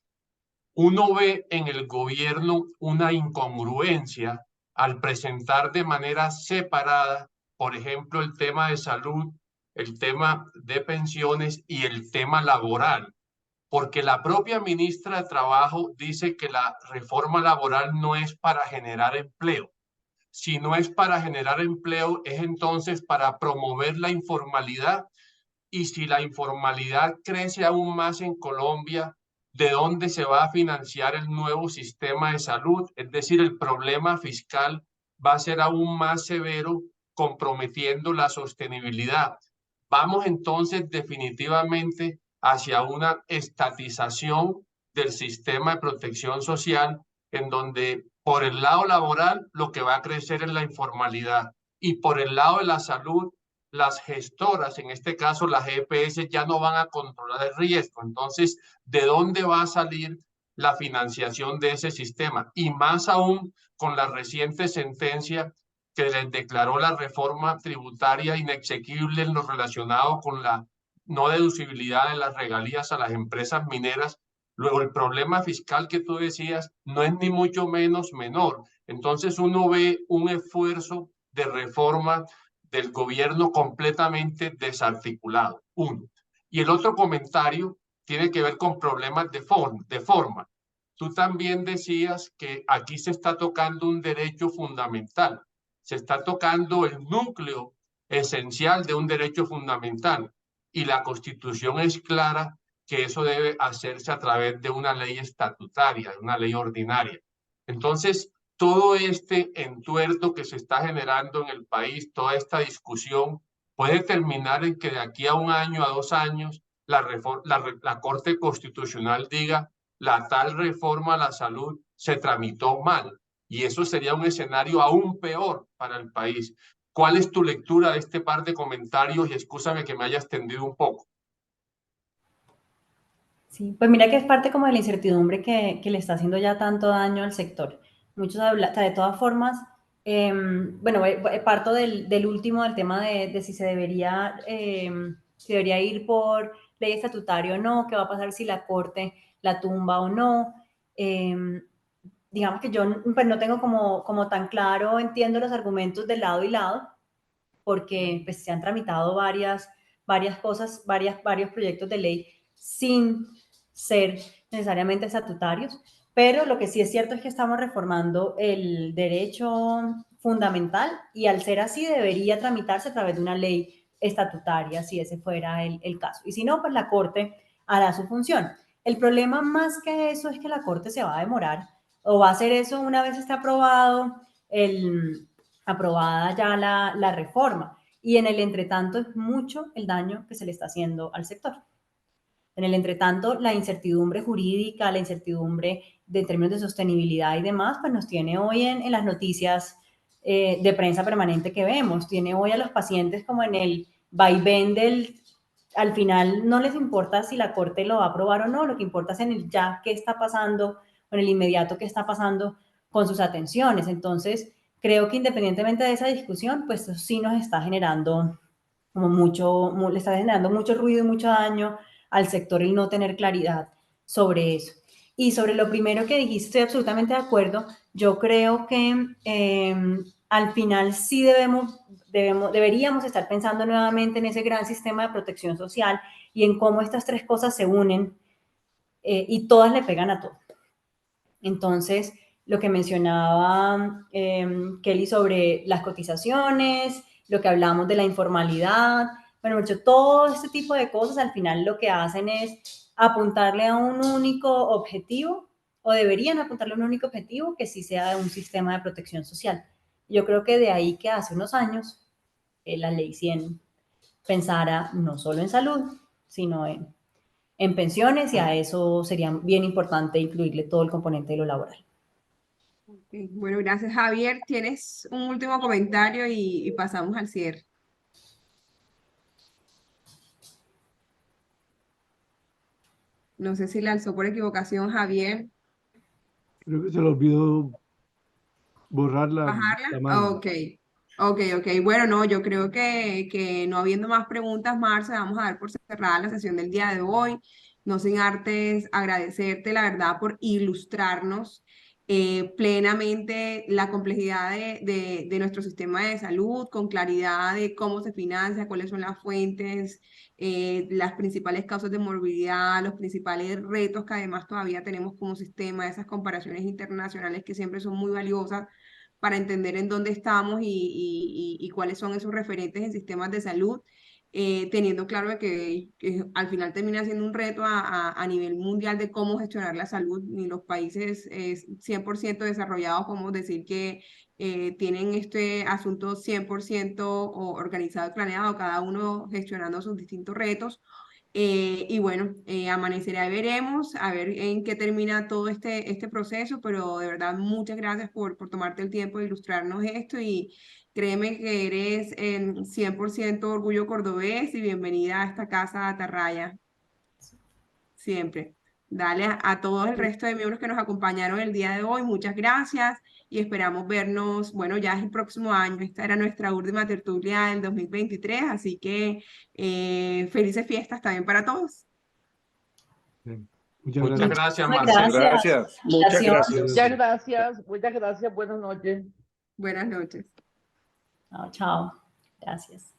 Uno ve en el gobierno una incongruencia al presentar de manera separada, por ejemplo, el tema de salud, el tema de pensiones y el tema laboral, porque la propia ministra de Trabajo dice que la reforma laboral no es para generar empleo. Si no es para generar empleo, es entonces para promover la informalidad, y si la informalidad crece aún más en Colombia, ¿de dónde se va a financiar el nuevo sistema de salud? Es decir, el problema fiscal va a ser aún más severo, comprometiendo la sostenibilidad. Vamos entonces definitivamente hacia una estatización del sistema de protección social, en donde por el lado laboral lo que va a crecer es la informalidad, y por el lado de la salud, las gestoras, en este caso las EPS, ya no van a controlar el riesgo. Entonces, ¿de dónde va a salir la financiación de ese sistema? Y más aún con la reciente sentencia que les declaró la reforma tributaria inexequible en lo relacionado con la no deducibilidad de las regalías a las empresas mineras. Luego, el problema fiscal que tú decías no es ni mucho menos menor. Entonces, uno ve un esfuerzo de reforma del gobierno completamente desarticulado. Uno. Y el otro comentario tiene que ver con problemas de forma. Tú también decías que aquí se está tocando un derecho fundamental, se está tocando el núcleo esencial de un derecho fundamental, y la Constitución es clara que eso debe hacerse a través de una ley estatutaria, de una ley ordinaria. Entonces, todo este entuerto que se está generando en el país, toda esta discusión, puede terminar en que de aquí a un año, a 2 años, la Corte Constitucional diga: la tal reforma a la salud se tramitó mal. Y eso sería un escenario aún peor para el país. ¿Cuál es tu lectura de este par de comentarios? Y excúsame que me haya extendido un poco. Sí, pues mira que es parte como de la incertidumbre que le está haciendo ya tanto daño al sector. Muchos hablan, de todas formas, bueno, parto del último, del tema de si debería ir por ley estatutaria o no, qué va a pasar si la Corte la tumba o no. Digamos que yo pues, no tengo como tan claro, entiendo los argumentos de lado y lado, porque pues, se han tramitado varias cosas, varios proyectos de ley sin ser necesariamente estatutarios, pero lo que sí es cierto es que estamos reformando el derecho fundamental y al ser así debería tramitarse a través de una ley estatutaria, si ese fuera el caso. Y si no, pues la Corte hará su función. El problema más que eso es que la Corte se va a demorar o va a hacer eso una vez esté aprobada ya la reforma. Y en el entretanto es mucho el daño que se le está haciendo al sector. En el entretanto, la incertidumbre jurídica, la incertidumbre de términos de sostenibilidad y demás, pues nos tiene hoy en las noticias de prensa permanente que vemos. Tiene hoy a los pacientes como en el vaivén al final no les importa si la Corte lo va a aprobar o no, lo que importa es en el ya qué está pasando, o en el inmediato qué está pasando con sus atenciones. Entonces, creo que independientemente de esa discusión, pues eso sí nos está generando le está generando mucho ruido y mucho daño al sector el no tener claridad sobre eso. Y sobre lo primero que dijiste, estoy absolutamente de acuerdo. Yo creo que al final sí deberíamos estar pensando nuevamente en ese gran sistema de protección social y en cómo estas tres cosas se unen y todas le pegan a todo. Entonces, lo que mencionaba Kelly sobre las cotizaciones, lo que hablamos de la informalidad, bueno, todo este tipo de cosas al final lo que hacen es apuntarle a un único objetivo, o deberían apuntarle a un único objetivo que sí sea un sistema de protección social. Yo creo que de ahí que hace unos años la ley 100 pensara no solo en salud, sino en pensiones, y a eso sería bien importante incluirle todo el componente de lo laboral. Okay. Bueno, gracias, Javier. ¿Tienes un último comentario y pasamos al cierre? No sé si lanzó por equivocación, Javier. Creo que se le olvidó borrar la ¿Bajarla? mano. Ok. Bueno, no, yo creo que no habiendo más preguntas, Marce, vamos a dar por cerrada la sesión del día de hoy. No sin antes agradecerte, la verdad, por ilustrarnos plenamente la complejidad de nuestro sistema de salud, con claridad de cómo se financia, cuáles son las fuentes, las principales causas de morbilidad, los principales retos que además todavía tenemos como sistema, esas comparaciones internacionales que siempre son muy valiosas para entender en dónde estamos y cuáles son esos referentes en sistemas de salud, teniendo claro de que al final termina siendo un reto a nivel mundial de cómo gestionar la salud. Ni los países 100% desarrollados podemos decir que tienen este asunto 100% organizado y planeado, cada uno gestionando sus distintos retos. Y bueno, amanecerá y veremos, a ver en qué termina todo este proceso, pero de verdad muchas gracias por tomarte el tiempo de ilustrarnos esto y créeme que eres 100% orgullo cordobés y bienvenida a esta casa Atarraya, siempre. Dale a todos el resto de miembros que nos acompañaron el día de hoy, muchas gracias y esperamos vernos, bueno, ya es el próximo año. Esta era nuestra última tertulia del 2023, así que felices fiestas también para todos. Bien. Muchas Muchas gracias. gracias, Muchas Marcela. gracias. Muchas Invitación. gracias. Muchas gracias. Buenas noches. Buenas noches. Chao, chao. Gracias.